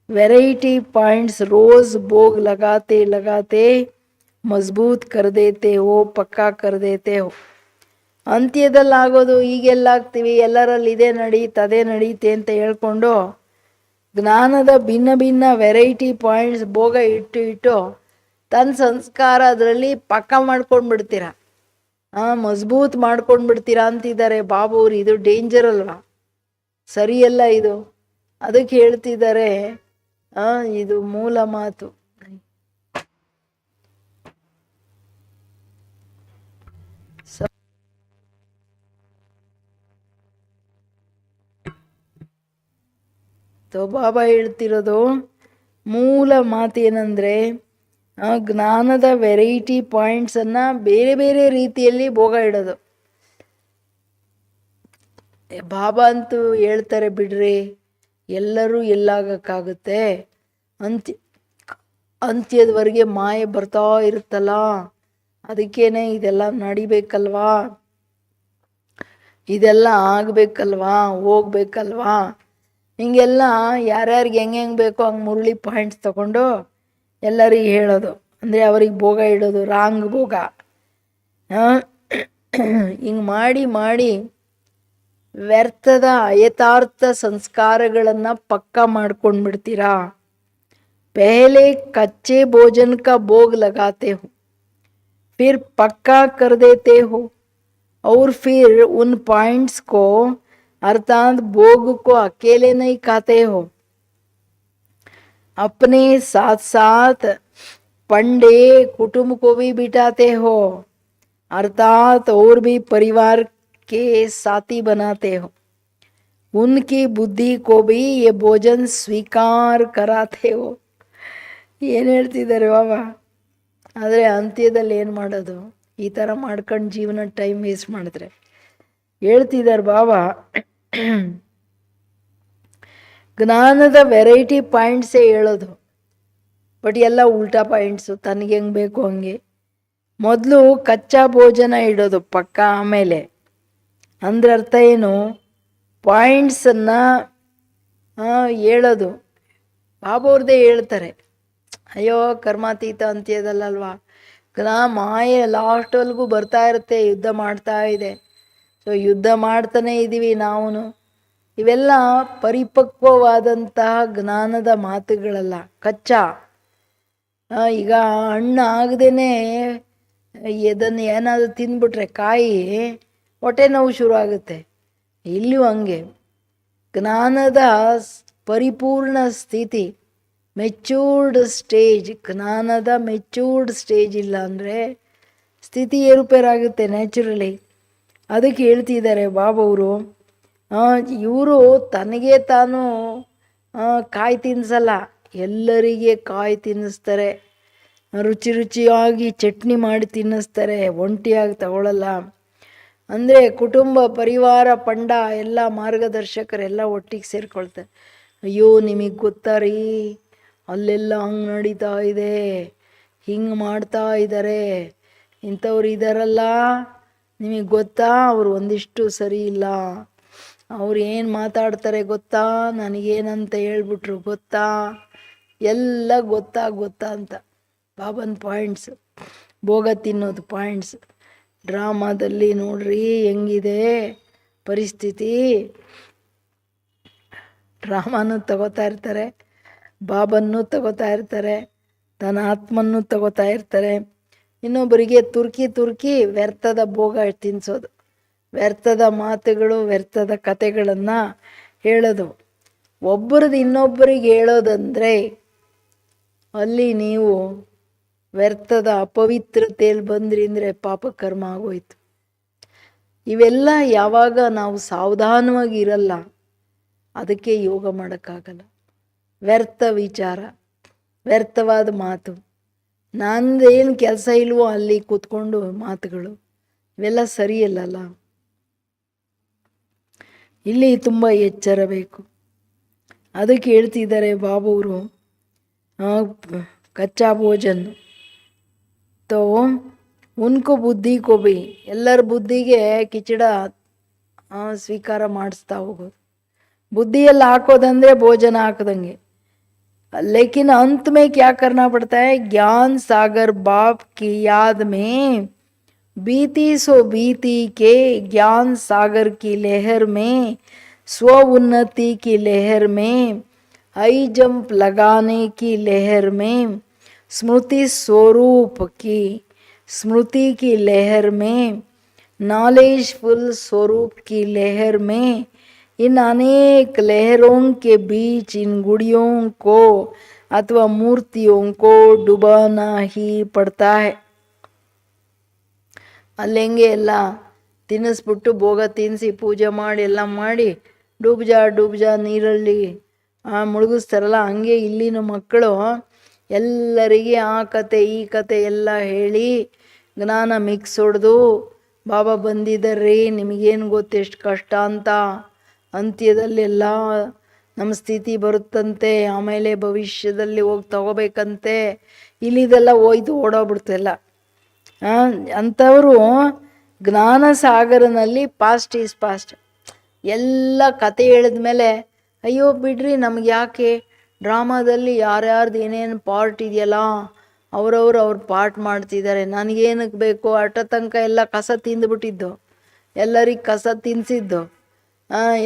वैरायटी पॉइंट्स रोज भोग लगाते लगाते मजबूत कर देते हो, पक्का कर देते हो. ಅಂತ್ಯದಲ್ಲಿ ಆಗೋದು ಈಗೆಲ್ಲಾಗ್ತೀವಿ, ಎಲ್ಲರಲ್ಲಿ ಇದೇ ನಡೀತೆ ಅದೇ ನಡೀತೆ ಅಂತ ಹೇಳ್ಕೊಂಡು ಜ್ಞಾನದ ಭಿನ್ನ ಭಿನ್ನ ವೆರೈಟಿ ಪಾಯಿಂಟ್ಸ್ ಭೋಗ ಇಟ್ಟು ಇಟ್ಟು ತನ್ನ ಸಂಸ್ಕಾರ ಅದರಲ್ಲಿ ಪಕ್ಕ ಮಾಡ್ಕೊಂಡ್ಬಿಡ್ತೀರ, ಮಜಬೂತ್ ಮಾಡ್ಕೊಂಡ್ಬಿಡ್ತೀರಾ ಅಂತಿದ್ದಾರೆ ಬಾಬುವ್ರು. ಇದು ಡೇಂಜರ್ ಅಲ್ವಾ, ಸರಿಯಲ್ಲ ಇದು. ಅದಕ್ಕೆ ಹೇಳ್ತಿದ್ದಾರೆ, ಇದು ಮೂಲ ಮಾತು. ಬಾಬಾ ಹೇಳ್ತಿರೋದು ಮೂಲ ಮಾತೇನೆಂದರೆ, ಜ್ಞಾನದ ವೆರೈಟಿ ಪಾಯಿಂಟ್ಸನ್ನು ಬೇರೆ ಬೇರೆ ರೀತಿಯಲ್ಲಿ ಭೋಗ ಇಡೋದು. ಬಾಬಾ ಅಂತೂ ಹೇಳ್ತಾರೆ ಬಿಡ್ರಿ, ಎಲ್ಲರೂ ಎಲ್ಲಾಗಕ್ಕಾಗುತ್ತೆ, ಅಂತ್ಯದವರೆಗೆ ಮಾಯೆ ಬರ್ತಾ ಇರುತ್ತಲ್ಲ, ಅದಕ್ಕೇನೆ ಇದೆಲ್ಲ ನಡಿಬೇಕಲ್ವಾ, ಇದೆಲ್ಲ ಆಗಬೇಕಲ್ವಾ, ಹೋಗ್ಬೇಕಲ್ವಾ, ಹಿಂಗೆಲ್ಲ ಯಾರ್ಯಾರಿಗೆ ಹೆಂಗೆ ಬೇಕೋ ಹಂಗೆ ಮುರಳಿ ಪಾಯಿಂಟ್ಸ್ ತಗೊಂಡು ಎಲ್ಲರಿಗೆ ಹೇಳೋದು. ಅಂದರೆ ಅವ್ರಿಗೆ ಭೋಗ ಇಡೋದು, ರಾಂಗ್ ಭೋಗ. ಹಿಂಗೆ ಮಾಡಿ ಮಾಡಿ ವ್ಯರ್ಥದ ಅಯಥಾರ್ಥ ಸಂಸ್ಕಾರಗಳನ್ನು ಪಕ್ಕಾ ಮಾಡ್ಕೊಂಡ್ಬಿಡ್ತೀರಾ. पहले कच्चे भोजन का भोग लगाते हो, फिर पक्का कर देते हो, और फिर उन पॉइंट्स को अर्थात भोग को अकेले नहीं खाते हो, अपने साथ साथ पंडे कुटुंब को भी बिठाते हो, अर्थात और भी परिवार के साथी बनाते हो, उनकी बुद्धि को भी ये भोजन स्वीकार कराते हो. ಏನು ಹೇಳ್ತಿದ್ದಾರೆ ಬಾಬಾ? ಆದರೆ ಅಂತ್ಯದಲ್ಲಿ ಏನು ಮಾಡೋದು? ಈ ಥರ ಮಾಡ್ಕೊಂಡು ಜೀವನ ಟೈಮ್ ವೇಸ್ಟ್ ಮಾಡಿದ್ರೆ. ಹೇಳ್ತಿದ್ದಾರೆ ಬಾಬಾ, ಜ್ಞಾನದ ವೆರೈಟಿ ಪಾಯಿಂಟ್ಸೇ ಹೇಳೋದು, ಬಟ್ ಎಲ್ಲ ಉಲ್ಟಾ ಪಾಯಿಂಟ್ಸು, ತನಗೆ ಹೆಂಗೆ ಬೇಕು ಹಂಗೆ. ಮೊದಲು ಕಚ್ಚಾ ಭೋಜನ ಇಡೋದು ಪಕ್ಕ, ಆಮೇಲೆ ಅಂದ್ರೆ ಅರ್ಥ ಏನು? ಪಾಯಿಂಟ್ಸನ್ನು ಹೇಳೋದು. ಬಾಬವ್ರದ್ದೇ ಹೇಳ್ತಾರೆ, ಅಯ್ಯೋ ಕರ್ಮಾತೀತ ಅಂತ್ಯದಲ್ಲಲ್ವಾ, ಮಾಯೆ ಲಾಸ್ಟ್ವರೆಗೂ ಬರ್ತಾ ಇರುತ್ತೆ, ಯುದ್ಧ ಮಾಡ್ತಾ ಇದೆ. ಸೊ ಯುದ್ಧ ಮಾಡ್ತಾನೇ ಇದ್ದೀವಿ ನಾವು. ಇವೆಲ್ಲ ಪರಿಪಕ್ವವಾದಂತಹ ಜ್ಞಾನದ ಮಾತುಗಳಲ್ಲ, ಕಚ್ಚಾ. ಈಗ ಹಣ್ಣು ಆಗದೇನೆ ಇದನ್ನು ಏನಾದರೂ ತಿಂದ್ಬಿಟ್ರೆ ಕಾಯಿ, ಹೊಟ್ಟೆ ನೋವು ಶುರು ಆಗುತ್ತೆ. ಇಲ್ಲಿಯೂ ಹಂಗೆ ಜ್ಞಾನದ ಪರಿಪೂರ್ಣ ಸ್ಥಿತಿ, ಮೆಚ್ಯೂರ್ಡ್ ಸ್ಟೇಜ್, ಜ್ಞಾನದ ಮೆಚ್ಯೂರ್ಡ್ ಸ್ಟೇಜ್ ಇಲ್ಲ ಅಂದರೆ ಸ್ಥಿತಿ ಏರುಪೇರಾಗುತ್ತೆ ನ್ಯಾಚುರಲಿ. ಅದಕ್ಕೆ ಹೇಳ್ತಿದ್ದಾರೆ ಬಾಬವರು, ಇವರು ತನಗೆ ತಾನು ಕಾಯಿ ತಿನ್ನಿಸಲ್ಲ, ಎಲ್ಲರಿಗೆ ಕಾಯಿ ತಿನ್ನಿಸ್ತಾರೆ, ರುಚಿ ರುಚಿಯಾಗಿ ಚಟ್ನಿ ಮಾಡಿ ತಿನ್ನಿಸ್ತಾರೆ, ಒಂಟಿಯಾಗಿ ತಗೊಳ್ಳಲ್ಲ. ಅಂದರೆ ಕುಟುಂಬ ಪರಿವಾರ ಪಂಡ ಎಲ್ಲ ಮಾರ್ಗದರ್ಶಕರೆಲ್ಲ ಒಟ್ಟಿಗೆ ಸೇರಿಕೊಳ್ತಾರೆ. ಅಯ್ಯೋ ನಿಮಗೆ ಗೊತ್ತಾ ರೀ, ಅಲ್ಲೆಲ್ಲ ಹಂಗೆ ನಡೀತಾ ಇದೆ, ಹಿಂಗೆ ಮಾಡ್ತಾ ಇದ್ದಾರೆ, ಇಂಥವ್ರು ಇದ್ದಾರಲ್ಲ, ನಿಮಗೆ ಗೊತ್ತಾ, ಅವರು ಒಂದಿಷ್ಟು ಸರಿ ಇಲ್ಲ, ಅವ್ರು ಏನು ಮಾತಾಡ್ತಾರೆ ಗೊತ್ತಾ, ನನಗೇನಂತ ಹೇಳ್ಬಿಟ್ರು ಗೊತ್ತಾ, ಎಲ್ಲ ಗೊತ್ತಾ ಗೊತ್ತಾ ಅಂತ. ಬಾಬನ್ ಪಾಯಿಂಟ್ಸ್, ಭೋಗ ತಿನ್ನೋದು ಪಾಯಿಂಟ್ಸ್. ಡ್ರಾಮಾದಲ್ಲಿ ನೋಡ್ರಿ ಹೆಂಗಿದೆ ಪರಿಸ್ಥಿತಿ. ಡ್ರಾಮಾನು ತಗೋತಾ ಇರ್ತಾರೆ, ಬಾಬನ್ನು ತಗೋತಾ ಇರ್ತಾರೆ, ತನ್ನ ಆತ್ಮನ್ನು ತಗೋತಾ ಇರ್ತಾರೆ. ಇನ್ನೊಬ್ಬರಿಗೆ ತುರ್ಕಿ ತುರ್ಕಿ ವ್ಯರ್ಥದ ಭೋಗ ತಿನ್ನಿಸೋದು, ವ್ಯರ್ಥದ ಮಾತುಗಳು, ವ್ಯರ್ಥದ ಕತೆಗಳನ್ನು ಹೇಳೋದು. ಒಬ್ಬರದ್ದು ಇನ್ನೊಬ್ಬರಿಗೆ ಹೇಳೋದಂದರೆ ಅಲ್ಲಿ ನೀವು ವ್ಯರ್ಥದ ಅಪವಿತ್ರತೆಯಲ್ಲಿ ಬಂದ್ರಿ ಅಂದರೆ ಪಾಪ ಕರ್ಮ ಆಗೋಯ್ತು. ಇವೆಲ್ಲ ಯಾವಾಗ ನಾವು ಸಾವಧಾನವಾಗಿ ಇರಲ್ಲ, ಅದಕ್ಕೆ ಯೋಗ ಮಾಡೋಕ್ಕಾಗಲ್ಲ. ವ್ಯರ್ಥ ವಿಚಾರ, ವ್ಯರ್ಥವಾದ ಮಾತು, ನಂದೇನು ಕೆಲಸ ಇಲ್ವೋ ಅಲ್ಲಿ ಕೂತ್ಕೊಂಡು ಮಾತುಗಳು, ಇವೆಲ್ಲ ಸರಿಯಲ್ಲಲ್ಲ. ಇಲ್ಲಿ ತುಂಬ ಎಚ್ಚರ ಬೇಕು. ಅದಕ್ಕೆ ಹೇಳ್ತಿದ್ದಾರೆ ಬಾಬವರು, ಕಚ್ಚಾ ಭೋಜನ್ ತೋ ಉನ್ಕೋ ಬುದ್ಧಿ ಕೋ ಭಿ, ಎಲ್ಲರ ಬುದ್ಧಿಗೆ ಕಿಚಡ ಸ್ವೀಕಾರ ಮಾಡಿಸ್ತಾ ಹೋಗೋದು. ಬುದ್ಧಿಯಲ್ಲಿ ಹಾಕೋದಂದ್ರೆ ಭೋಜನ ಹಾಕದಂಗೆ. लेकिन अंत में क्या करना पड़ता है, ज्ञान सागर बाप की याद में बीती सो बीती के ज्ञान सागर की लहर में स्व उन्नति की लहर में हाई जंप लगाने की लहर में स्मृति स्वरूप की स्मृति की लहर में नॉलेजफुल स्वरूप की लहर में इन अनेक लहरों के बीच इन गुड़ियों को अथवा मूर्तियों को डुबाना ही पड़ता है. ಅಲ್ಲೆಂಗೆ ಎಲ್ಲ ತಿನ್ನಿಸ್ಬಿಟ್ಟು ಭೋಗ ತಿನ್ನಿಸಿ ಪೂಜೆ ಮಾಡಿ ಎಲ್ಲ ಮಾಡಿ ಡೂಬ್ಜಾ ನೀರಲ್ಲಿ ಮುಳುಗಿಸ್ತಾರಲ್ಲ, ಹಂಗೆ ಇಲ್ಲಿನ ಮಕ್ಕಳು ಎಲ್ಲರಿಗೆ ಆ ಕತೆ ಈ ಕತೆ ಎಲ್ಲ ಹೇಳಿ ಜ್ಞಾನ ಮಿಕ್ಸ್ ಹೊಡೆದು ಬಾಬಾ ಬಂದಿದ್ದಾರ್ರಿ ನಿಮಗೇನು ಗೊತ್ತು ಎಷ್ಟು ಕಷ್ಟ ಅಂತ, ಅಂತ್ಯದಲ್ಲೆಲ್ಲ ನಮ್ಮ ಸ್ಥಿತಿ ಬರುತ್ತಂತೆ, ಆಮೇಲೆ ಭವಿಷ್ಯದಲ್ಲಿ ಹೋಗಿ ತಗೋಬೇಕಂತೆ, ಇಲ್ಲಿದೆಲ್ಲ ಹೋಯ್ತು ಓಡೋಗ್ಬಿಡ್ತೆಲ್ಲ. ಅಂಥವರು ಜ್ಞಾನ ಸಾಗರನಲ್ಲಿ ಪಾಸ್ಟ್ ಈಸ್ ಪಾಸ್ಟ್ ಎಲ್ಲ ಕತೆ ಹೇಳಿದ್ಮೇಲೆ ಅಯ್ಯೋ ಬಿಡ್ರಿ ನಮ್ಗೆ ಯಾಕೆ, ಡ್ರಾಮಾದಲ್ಲಿ ಯಾರ್ಯಾರ್ದು ಏನೇನು ಪಾರ್ಟ್ ಇದೆಯಲ್ಲ ಅವ್ರ ಪಾರ್ಟ್ ಮಾಡ್ತಿದ್ದಾರೆ, ನನಗೇನಕ್ಕೆ ಬೇಕು, ಅಟ ತನಕ ಎಲ್ಲ ಕಸ ತಿಂದುಬಿಟ್ಟಿದ್ದು, ಎಲ್ಲರಿಗೆ ಕಸ ತಿನ್ನಿಸಿದ್ದು,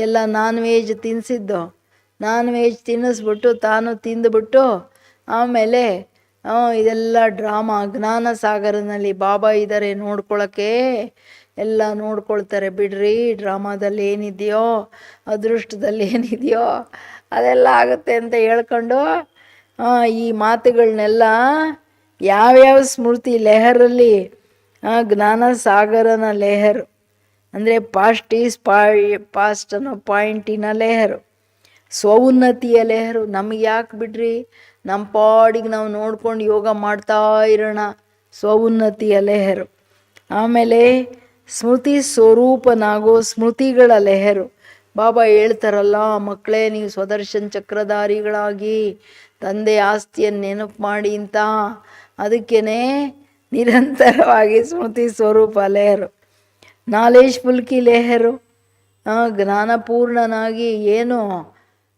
ಎಲ್ಲ ನಾನ್ ವೆಜ್ ತಿನ್ನಿಸಿದ್ದು, ನಾನ್ ವೆಜ್ ತಿನ್ನಿಸ್ಬಿಟ್ಟು ತಾನು ತಿಂದುಬಿಟ್ಟು ಆಮೇಲೆ ಇದೆಲ್ಲ ಡ್ರಾಮಾ. ಜ್ಞಾನ ಸಾಗರನಲ್ಲಿ ಬಾಬಾ ಇದ್ದಾರೆ ನೋಡ್ಕೊಳಕ್ಕೆ, ಎಲ್ಲ ನೋಡ್ಕೊಳ್ತಾರೆ ಬಿಡ್ರಿ, ಡ್ರಾಮಾದಲ್ಲಿ ಏನಿದೆಯೋ ಅದೃಷ್ಟದಲ್ಲಿ ಏನಿದೆಯೋ ಅದೆಲ್ಲ ಆಗುತ್ತೆ ಅಂತ ಹೇಳ್ಕೊಂಡು ಈ ಮಾತುಗಳನ್ನೆಲ್ಲ ಯಾವ್ಯಾವ ಸ್ಮೃತಿ ಲೆಹರಲ್ಲಿ, ಜ್ಞಾನ ಸಾಗರನ ಲೆಹರು ಅಂದರೆ ಪಾಸ್ಟ್ ಈಸ್ ಪಾಸ್ಟ್ ಅನ್ನೋ ಪಾಯಿಂಟಿನ ಲೆಹರು, ಸ್ವಉನ್ನತಿಯ ಲೆಹರು. ನಮಗೆ ಯಾಕೆ ಬಿಡ್ರಿ, ನಮ್ಮ ಪಾಡಿಗೆ ನಾವು ನೋಡ್ಕೊಂಡು ಯೋಗ ಮಾಡ್ತಾ ಇರೋಣ, ಸ್ವಉನ್ನತಿಯ ಲೆಹರು. ಆಮೇಲೆ ಸ್ಮೃತಿ ಸ್ವರೂಪನಾಗೋ ಸ್ಮೃತಿಗಳ ಲೆಹರು. ಬಾಬಾ ಹೇಳ್ತಾರಲ್ಲ, ಮಕ್ಕಳೇ ನೀವು ಸ್ವದರ್ಶನ್ ಚಕ್ರಧಾರಿಗಳಾಗಿ ತಂದೆ ಆಸ್ತಿಯನ್ನು ನೆನಪು ಮಾಡಿ ಅಂತ, ಅದಕ್ಕೇ ನಿರಂತರವಾಗಿ ಸ್ಮೃತಿ ಸ್ವರೂಪ ಲೆಹರು. ನಾಲೇಜ್ ಫುಲ್ಕಿ ಲೆಹರು, ಜ್ಞಾನಪೂರ್ಣನಾಗಿ ಏನು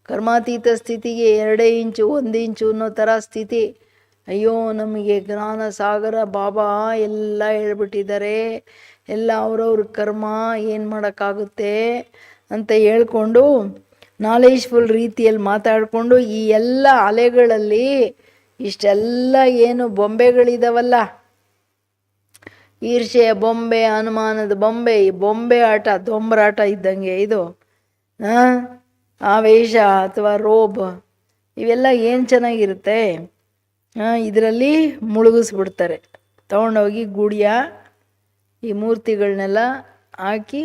ಕರ್ಮಾತೀತ ಸ್ಥಿತಿಗೆ 2 ಇಂಚು 1 ಇಂಚು ಅನ್ನೋ ಥರ ಸ್ಥಿತಿ. ಅಯ್ಯೋ ನಮಗೆ ಜ್ಞಾನ ಸಾಗರ ಬಾಬಾ ಎಲ್ಲ ಹೇಳ್ಬಿಟ್ಟಿದ್ದಾರೆ, ಎಲ್ಲ ಅವ್ರವ್ರ ಕರ್ಮ ಏನು ಮಾಡೋಕ್ಕಾಗುತ್ತೆ ಅಂತ ಹೇಳ್ಕೊಂಡು ನಾಲೇಜ್ಫುಲ್ ರೀತಿಯಲ್ಲಿ ಮಾತಾಡಿಕೊಂಡು ಈ ಎಲ್ಲ ಅಲೆಗಳಲ್ಲಿ ಇಷ್ಟೆಲ್ಲ ಏನು ಬೊಂಬೆಗಳಿದಾವಲ್ಲ, ಈರ್ಷೆಯ ಬೊಂಬೆ, ಅನುಮಾನದ ಬೊಂಬೆ, ಈ ಬೊಂಬೆ ಆಟ ದೊಂಬರಾಟ ಇದ್ದಂಗೆ ಇದು. ಆವೇಶ ಅಥವಾ ರೋಬ್ ಇವೆಲ್ಲ ಏನು ಚೆನ್ನಾಗಿರುತ್ತೆ, ಇದರಲ್ಲಿ ಮುಳುಗಿಸ್ಬಿಡ್ತಾರೆ. ತೊಗೊಂಡೋಗಿ ಗುಡಿಯ ಈ ಮೂರ್ತಿಗಳನ್ನೆಲ್ಲ ಹಾಕಿ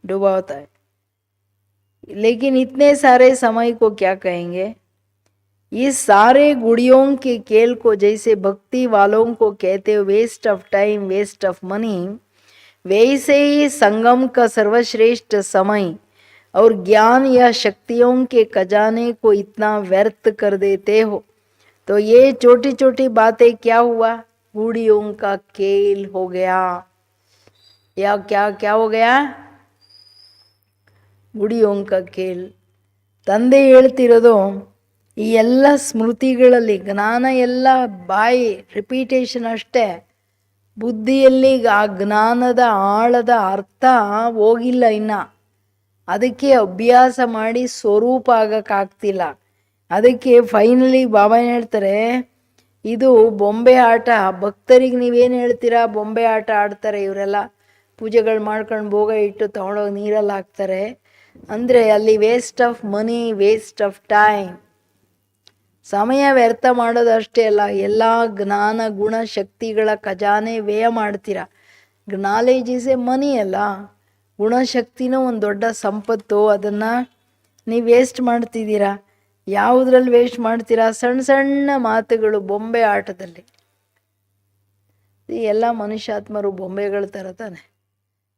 डुबाता है. लेकिन इतने सारे समय को क्या कहेंगे, इस सारे गुड़ियों के खेल को जैसे भक्ति वालों को कहते हो waste of time, waste of money, वैसे ही संगम का सर्वश्रेष्ठ समय और ज्ञान या शक्तियों के खजाने को इतना व्यर्थ कर देते हो, तो ये छोटी छोटी बातें क्या हुआ, गुड़ियों का खेल हो गया. या क्या क्या हो गया, ಗುಡಿಯೋಂಕ ಕೇಲ್. ತಂದೆ ಹೇಳ್ತಿರೋದು ಈ ಎಲ್ಲ ಸ್ಮೃತಿಗಳಲ್ಲಿ ಜ್ಞಾನ ಎಲ್ಲ ಬಾಯಿ ರಿಪೀಟೇಷನ್ ಅಷ್ಟೇ, ಬುದ್ಧಿಯಲ್ಲಿ ಆ ಜ್ಞಾನದ ಆಳದ ಅರ್ಥ ಹೋಗಿಲ್ಲ ಇನ್ನು, ಅದಕ್ಕೆ ಅಭ್ಯಾಸ ಮಾಡಿ ಸ್ವರೂಪ ಆಗಕ್ಕಾಗ್ತಿಲ್ಲ. ಅದಕ್ಕೆ ಫೈನಲಿ ಬಾಬಾ ಹೇಳ್ತಾರೆ ಇದು ಬೊಂಬೆ ಆಟ. ಭಕ್ತರಿಗೆ ನೀವೇನು ಹೇಳ್ತೀರಾ, ಬೊಂಬೆ ಆಟ ಆಡ್ತಾರೆ ಇವರೆಲ್ಲ, ಪೂಜೆಗಳು ಮಾಡ್ಕೊಂಡು ಭೋಗ ಇಟ್ಟು ತೊಗೊಂಡೋಗಿ ನೀರಲ್ಲಿ ಹಾಕ್ತಾರೆ ಅಂದರೆ ಅಲ್ಲಿ waste of money, waste of time, ಸಮಯ ವ್ಯರ್ಥ ಮಾಡೋದು ಅಷ್ಟೇ ಅಲ್ಲ, ಎಲ್ಲ ಜ್ಞಾನ ಗುಣ ಶಕ್ತಿಗಳ ಖಜಾನೆ ವ್ಯಯ ಮಾಡ್ತೀರ. ನಾಲೇಜ್ ಈಸ್ ಎ ಮನಿ ಅಲ್ಲ, ಗುಣಶಕ್ತಿನೂ ಒಂದು ದೊಡ್ಡ ಸಂಪತ್ತು, ಅದನ್ನು ನೀವು ವೇಸ್ಟ್ ಮಾಡ್ತಿದ್ದೀರಾ. ಯಾವುದ್ರಲ್ಲಿ ವೇಸ್ಟ್ ಮಾಡ್ತೀರಾ, ಸಣ್ಣ ಸಣ್ಣ ಮಾತುಗಳು ಬೊಂಬೆ ಆಟದಲ್ಲಿ. ಎಲ್ಲ ಮನುಷ್ಯಾತ್ಮರು ಬೊಂಬೆಗಳ ಥರ ತಾನೆ,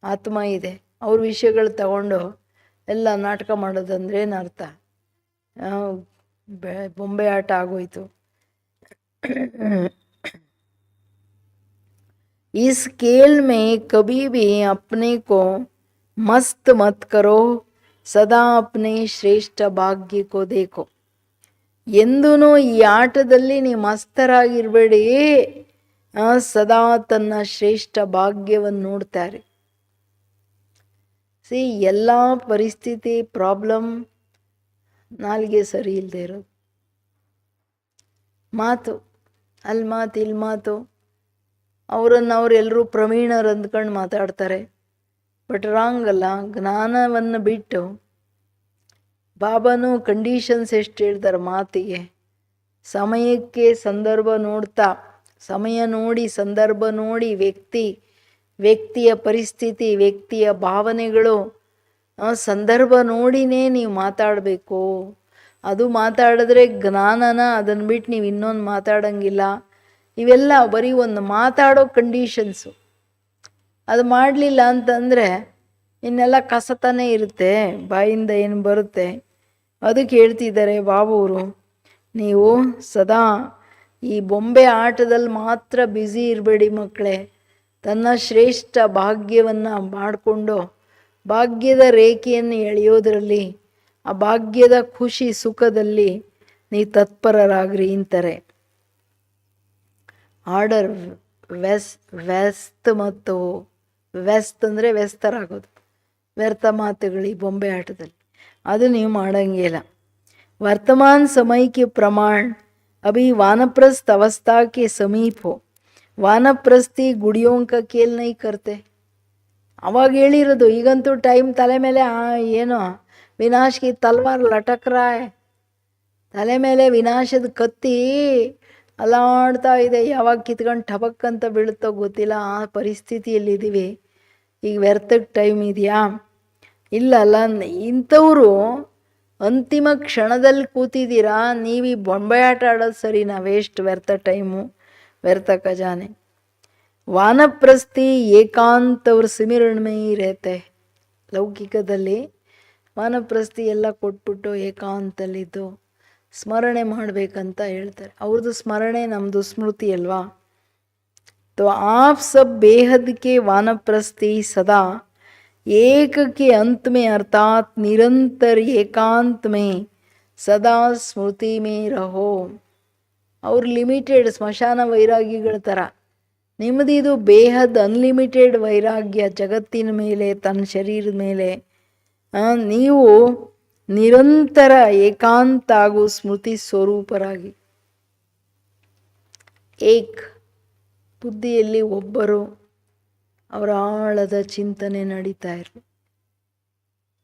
ಆತ್ಮ ಇದೆ, ಅವ್ರ ವಿಷಯಗಳು ತಗೊಂಡು ಎಲ್ಲ ನಾಟಕ ಮಾಡೋದಂದ್ರೆ ಏನು ಅರ್ಥ, ಬೊಂಬೆ ಆಟ ಆಗೋಯ್ತು. इस खेल में कभी भी अपने को मस्त मत करो, ಸದಾ ಅಪ್ನೆ ಶ್ರೇಷ್ಠ ಭಾಗ್ಯ ಕೋ ದೇಖೋ. ಎಂದೂ ಈ ಆಟದಲ್ಲಿ ನೀವು ಮಸ್ತರಾಗಿರಬೇಡಿ. ಸದಾ ತನ್ನ ಶ್ರೇಷ್ಠ ಭಾಗ್ಯವನ್ನು ನೋಡ್ತಾರೆ. ಎಲ್ಲ ಪರಿಸ್ಥಿತಿ ಪ್ರಾಬ್ಲಮ್ ನಾಲ್ಗೆ ಸರಿ ಇಲ್ಲದೆ ಇರೋದು, ಮಾತು ಅಲ್ಲಿ ಮಾತು ಇಲ್ಲಿ ಮಾತು, ಅವರೆಲ್ಲರೂ ಪ್ರವೀಣರು ಅಂದ್ಕೊಂಡು ಮಾತಾಡ್ತಾರೆ. ಬಟ್ ರಾಂಗ್ ಅಲ್ಲ. ಜ್ಞಾನವನ್ನು ಬಿಟ್ಟು ಬಾಬಾನು ಕಂಡೀಷನ್ಸ್ ಎಷ್ಟು ಹೇಳ್ತಾರೆ ಮಾತಿಗೆ. ಸಮಯಕ್ಕೆ ಸಂದರ್ಭ ನೋಡ್ತಾ, ಸಮಯ ನೋಡಿ ಸಂದರ್ಭ ನೋಡಿ ವ್ಯಕ್ತಿಯ ಪರಿಸ್ಥಿತಿ, ವ್ಯಕ್ತಿಯ ಭಾವನೆಗಳು, ಸಂದರ್ಭ ನೋಡಿನೇ ನೀವು ಮಾತಾಡಬೇಕು. ಅದು ಮಾತಾಡಿದ್ರೆ ಜ್ಞಾನನ, ಅದನ್ನು ಬಿಟ್ಟು ನೀವು ಇನ್ನೊಂದು ಮಾತಾಡೋಂಗಿಲ್ಲ. ಇವೆಲ್ಲ ಬರೀ ಒಂದು ಮಾತಾಡೋ ಕಂಡೀಷನ್ಸು. ಅದು ಮಾಡಲಿಲ್ಲ ಅಂತಂದರೆ ಇನ್ನೆಲ್ಲ ಕಸತನೇ ಇರುತ್ತೆ, ಬಾಯಿಂದ ಏನು ಬರುತ್ತೆ. ಅದಕ್ಕೆ ಹೇಳ್ತಿದ್ದಾರೆ ಬಾಬುವರು, ನೀವು ಸದಾ ಈ ಬೊಂಬೆ ಆಟದಲ್ಲಿ ಮಾತ್ರ ಬ್ಯುಸಿ ಇರಬೇಡಿ ಮಕ್ಕಳೇ. ತನ್ನ ಶ್ರೇಷ್ಠ ಭಾಗ್ಯವನ್ನು ಮಾಡಿಕೊಂಡು ಭಾಗ್ಯದ ರೇಖೆಯನ್ನು ಎಳೆಯೋದರಲ್ಲಿ, ಆ ಭಾಗ್ಯದ ಖುಷಿ ಸುಖದಲ್ಲಿ ನೀವು ತತ್ಪರರಾಗ್ರಿ ಅಂತಾರೆ. ಆರ್ಡರ್ ವ್ಯಸ್ತ ಮತ್ತು ವ್ಯಸ್ತ ಅಂದರೆ ವ್ಯಸ್ತರಾಗೋದು, ವ್ಯರ್ಥ ಮಾತುಗಳು ಈ ಬೊಂಬೆ ಆಟದಲ್ಲಿ. ಅದು ನೀವು ಮಾಡೋಂಗಿಲ್ಲ. ವರ್ತಮಾನ ಸಮಯಕ್ಕೆ ಪ್ರಮಾಣ ಅಭಿ ವಾನಪ್ರಸ್ಥ अवस्था के समीप हो. ವಾನಪ್ರಸ್ಥಿ ಗುಡಿಯೋं का खेल नहीं करते. ಅವಾಗ ಹೇಳಿರೋದು. ಈಗಂತೂ ಟೈಮ್ ತಲೆ ಮೇಲೆ ಏನೋ ವಿನಾಶಕ್ಕೆ ತಲ್ವಾರ್ ಲಟಕ್ರಾಯ್, ತಲೆ ಮೇಲೆ ವಿನಾಶದ ಕತ್ತಿ ಅಲಾಡ್ತಾ ಇದೆ. ಯಾವಾಗ ಕಿತ್ಕೊಂಡು ಟಬಕ್ ಅಂತ ಬೀಳುತ್ತೋ ಗೊತ್ತಿಲ್ಲ. ಆ ಪರಿಸ್ಥಿತಿಯಲ್ಲಿದ್ದೀವಿ. ಈಗ ವ್ಯರ್ಥಕ್ಕೆ ಟೈಮ್ ಇದೆಯಾ? ಇಲ್ಲ. ಇಂಥವರು ಅಂತಿಮ ಕ್ಷಣದಲ್ಲಿ ಕೂತಿದ್ದೀರಾ. ನೀವು ಈ ಬೊಂಬೆ ಆಟ ಆಡೋದು ಸರಿನಾ? ವೇಸ್ಟ್, ವ್ಯರ್ಥ ಟೈಮು, ವ್ಯರ್ಥ ಖಜಾನೆ. ವಾನಪ್ರಸ್ಥಿ ಏಕಾಂತವ್ರ ಸಿಮಿರಣಮೇ ಇರತ್ತೆ. ಲೌಕಿಕದಲ್ಲಿ ವಾನಪ್ರಸ್ಥಿ ಎಲ್ಲ ಕೊಟ್ಬಿಟ್ಟು ಏಕಾಂತಲ್ಲಿದ್ದು ಸ್ಮರಣೆ ಮಾಡಬೇಕಂತ ಹೇಳ್ತಾರೆ. ಅವ್ರದ್ದು ಸ್ಮರಣೆ ನಮ್ಮದು ಸ್ಮೃತಿ ಅಲ್ವಾ. तो आप सब बेहद के वानप्रस्थी सदा एक के अंत में अर्थात निरंतर एकांत में सदा स्मृति में रहो. ಅವ್ರು ಲಿಮಿಟೆಡ್ ಸ್ಮಶಾನ ವೈರಾಗ್ಯಗಳ ಥರ. ನಿಮ್ಮದಿದು ಬೇಹದ್ ಅನ್ಲಿಮಿಟೆಡ್ ವೈರಾಗ್ಯ ಜಗತ್ತಿನ ಮೇಲೆ, ತನ್ನ ಶರೀರದ ಮೇಲೆ. ನೀವು ನಿರಂತರ ಏಕಾಂತ ಹಾಗೂ ಸ್ಮೃತಿ ಸ್ವರೂಪರಾಗಿ, ಏಕ್ ಬುದ್ಧಿಯಲ್ಲಿ ಒಬ್ಬರು ಅವರ ಆಳದ ಚಿಂತನೆ ನಡೀತಾ ಇರಲಿ.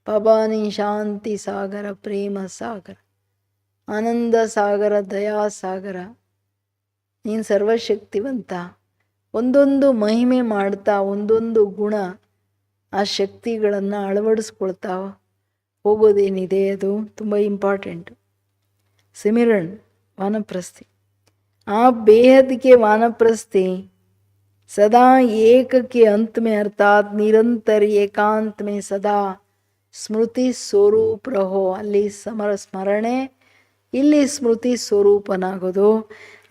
ಬಾಬಾನಿ ಶಾಂತಿ ಸಾಗರ, ಪ್ರೇಮ ಸಾಗರ, ಆನಂದ ಸಾಗರ, ದಯಾ ಸಾಗರ. ನೀನು ಸರ್ವಶಕ್ತಿವಂತ. ಒಂದೊಂದು ಮಹಿಮೆ ಮಾಡ್ತಾ, ಒಂದೊಂದು ಗುಣ, ಆ ಶಕ್ತಿಗಳನ್ನು ಅಳವಡಿಸ್ಕೊಳ್ತಾ ಹೋಗೋದೇನಿದೆ ಅದು ತುಂಬ ಇಂಪಾರ್ಟೆಂಟು. ಸಿಮಿರಣ್ ವಾನಪ್ರಸ್ಥಿ. आप बेहद के वानप्रस्थी सदा एक के अंत में अर्थात निरंतर एकांत में सदा ಸ್ಮೃತಿ ಸ್ವರೂಪ ರಹೋ. ಅಲ್ಲಿ ಸ್ಮರಣೆ, ಇಲ್ಲಿ ಸ್ಮೃತಿ ಸ್ವರೂಪನಾಗೋದು.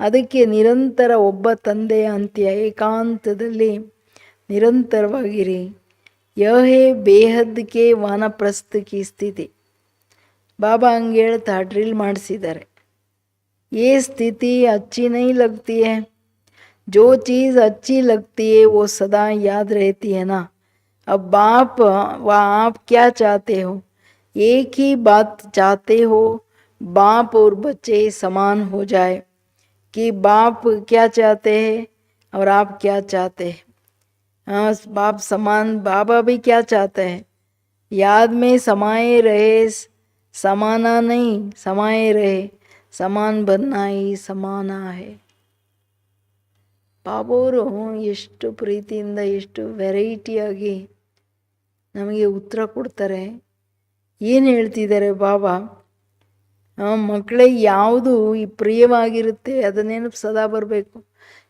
ಅದಕ್ಕೆ ನಿರಂತರ ಒಬ್ಬ ತಂದೆಯ ಅಂತ್ಯ ಏಕಾಂತದಲ್ಲಿ ನಿರಂತರವಾಗಿರಿ. ಯಹೇ ಬೇಹದ್ಕೆ ವಾನಪ್ರಸ್ಥಕಿ ಸ್ಥಿತಿ. ಬಾಬಾ ಹಂಗೆ ಹೇಳ್ತಾ ಡ್ರಿಲ್ ಮಾಡಿಸಿದ್ದಾರೆ. ये स्थिति अच्छी नहीं लगती है. जो चीज़ अच्छी लगती है वो सदा याद रहती है ना. अब बाप व आप क्या चाहते हो? एक ही बात चाहते हो, बाप और बच्चे समान हो जाए. कि बाप क्या चाहते हैं और आप क्या चाहते हैं? हाँ, बाप समान. बाबा भी क्या चाहते हैं? याद में समाये रहे, समाना नहीं, समाये रहे. ಸಮಾನ ಬನ್ನಾಯಿ ಸಮಾನ ಹೇ. ಬಾಬೋರು ಎಷ್ಟು ಪ್ರೀತಿಯಿಂದ, ಎಷ್ಟು ವೆರೈಟಿಯಾಗಿ ನಮಗೆ ಉತ್ತರ ಕೊಡ್ತಾರೆ. ಏನು ಹೇಳ್ತಿದ್ದಾರೆ ಬಾಬಾ? ಮಕ್ಕಳೇ, ಯಾವುದು ಈ ಪ್ರಿಯವಾಗಿರುತ್ತೆ ಅದನ್ನೇನು ಸದಾ ಬರಬೇಕು.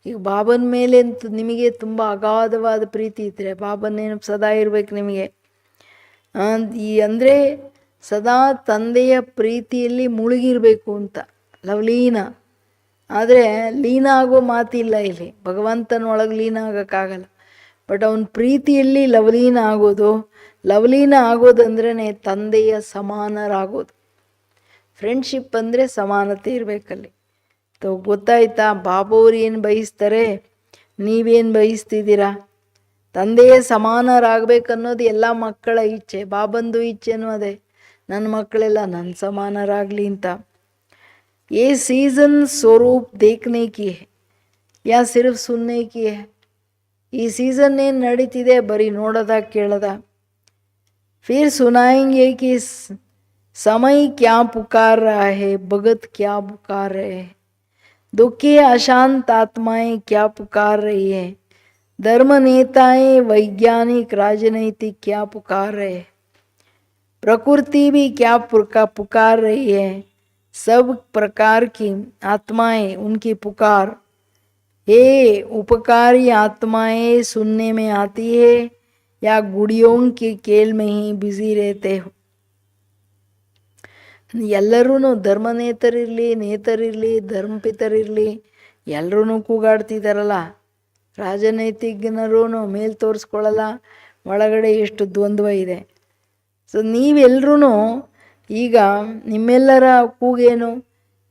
ಈಗ ಬಾಬನ ಮೇಲೆ ಅಂತ ನಿಮಗೆ ತುಂಬ ಅಗಾಧವಾದ ಪ್ರೀತಿ ಇದ್ದರೆ ಬಾಬನೇನು ಸದಾ ಇರಬೇಕು ನಿಮಗೆ. ಅಂದರೆ ಸದಾ ತಂದೆಯ ಪ್ರೀತಿಯಲ್ಲಿ ಮುಳುಗಿರಬೇಕು ಅಂತ, ಲವಲೀನ. ಆದರೆ ಲೀನ ಆಗೋ ಮಾತಿಲ್ಲ ಇಲ್ಲಿ. ಭಗವಂತನೊಳಗೆ ಲೀನ ಆಗೋಕ್ಕಾಗಲ್ಲ. ಬಟ್ ಅವನ ಪ್ರೀತಿಯಲ್ಲಿ ಲವಲೀನ ಆಗೋದು. ಲವಲೀನ ಆಗೋದಂದ್ರೇ ತಂದೆಯ ಸಮಾನರಾಗೋದು. ಫ್ರೆಂಡ್ಶಿಪ್ ಅಂದರೆ ಸಮಾನತೆ ಇರಬೇಕಲ್ಲಿ. ಗೊತ್ತಾಯ್ತಾ? ಬಾಬವ್ರು ಏನು ಬಯಸ್ತಾರೆ, ನೀವೇನು ಬಯಸ್ತಿದ್ದೀರಾ? ತಂದೆಯ ಸಮಾನರಾಗಬೇಕನ್ನೋದು ಎಲ್ಲ ಮಕ್ಕಳ ಇಚ್ಛೆ. ಬಾಬಂದು ಇಚ್ಛೆನೂ ಅದೇ, ನನ್ನ ಮಕ್ಕಳೆಲ್ಲ ನನ್ನ ಸಮಾನರಾಗಲಿ ಅಂತ. ये सीज़न स्वरूप देखने की है या सिर्फ सुनने की है? ಈ ಸೀಸನ್ ಏನು ನಡೀತಿದೆ ಬರೀ ನೋಡೋದ ಕೇಳೋದ? फिर सुनाएंगे कि समय क्या पुकार रहा है, भगत क्या पुकार रहे हैं, दुखी अशांत आत्माएं क्या पुकार रही है, धर्म नेताएं वैज्ञानिक राजनीतिक क्या पुकार रहे हैं, प्रकृति भी क्या पुकार रही है. सब प्रकार की आत्माएं उनकी पुकार, हे उपकारी आत्माएं सुनने में आती है या गुड़ियों के खेल में ही बिजी रहते हो. ಎಲ್ಲರೂ ಧರ್ಮನೇತರಿರಲಿ, ನೇತರಿರಲಿ, ಧರ್ಮಪಿತರಿರಲಿ, ಎಲ್ಲರೂ ಕೂಗಾಡ್ತಿದ್ದಾರಲ್ಲ. ರಾಜನೈತಿಜ್ಞರೂ ಮೇಲ್ ತೋರಿಸ್ಕೊಳ್ಳಲ್ಲ, ಒಳಗಡೆ ಎಷ್ಟು ದ್ವಂದ್ವ ಇದೆ. ಸೊ ನೀವೆಲ್ಲರೂ ಈಗ ನಿಮ್ಮೆಲ್ಲರ ಕೂಗೇನು?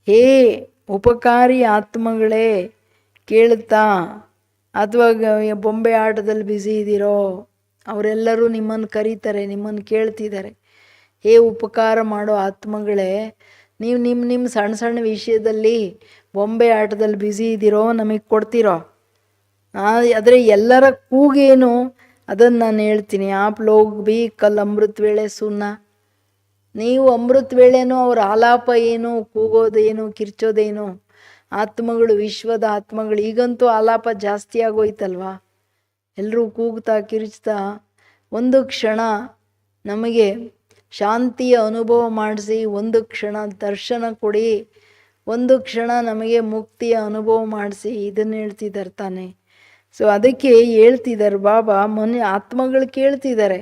ಹೇ ಉಪಕಾರಿ ಆತ್ಮಗಳೇ ಕೇಳುತ್ತಾ, ಅಥವಾ ಬೊಂಬೆ ಆಟದಲ್ಲಿ ಬ್ಯುಸಿ ಇದ್ದೀರೋ, ಅವರೆಲ್ಲರೂ ನಿಮ್ಮನ್ನು ಕರೀತಾರೆ, ನಿಮ್ಮನ್ನು ಕೇಳ್ತಿದ್ದಾರೆ. ಹೇ ಉಪಕಾರ ಮಾಡೋ ಆತ್ಮಗಳೇ, ನೀವು ನಿಮ್ಮ ಸಣ್ಣ ಸಣ್ಣ ವಿಷಯದಲ್ಲಿ ಬೊಂಬೆ ಆಟದಲ್ಲಿ ಬ್ಯುಸಿ ಇದ್ದೀರೋ, ನಮಗೆ ಕೊಡ್ತೀರೋ? ಆದರೆ ಎಲ್ಲರ ಕೂಗೇನು ಅದನ್ನು ನಾನು ಹೇಳ್ತೀನಿ. ಆಪ್ ಲೋಗ್ ಬಿ ಕಲ್ ಅಮೃತ ವೇಳೆ ಸುನ್ನ. ನೀವು ಅಮೃತ ವೇಳೆನೋ ಅವ್ರ ಆಲಾಪ ಏನು, ಕೂಗೋದೇನು, ಕಿರ್ಚೋದೇನು, ಆತ್ಮಗಳು, ವಿಶ್ವದ ಆತ್ಮಗಳು. ಈಗಂತೂ ಆಲಾಪ ಜಾಸ್ತಿ ಆಗೋಯ್ತಲ್ವಾ? ಎಲ್ಲರೂ ಕೂಗ್ತಾ ಕಿರ್ಚ್ತಾ ಒಂದು ಕ್ಷಣ ನಮಗೆ ಶಾಂತಿಯ ಅನುಭವ ಮಾಡಿಸಿ, ಒಂದು ಕ್ಷಣ ದರ್ಶನ ಕೊಡಿ, ಒಂದು ಕ್ಷಣ ನಮಗೆ ಮುಕ್ತಿಯ ಅನುಭವ ಮಾಡಿಸಿ, ಇದನ್ನು ಹೇಳ್ತಿದ್ದಾರೆ ತಾನೆ. ಸೊ ಅದಕ್ಕೆ ಹೇಳ್ತಿದ್ದಾರೆ ಬಾಬಾ, ಆತ್ಮಗಳು ಕೇಳ್ತಿದ್ದಾರೆ,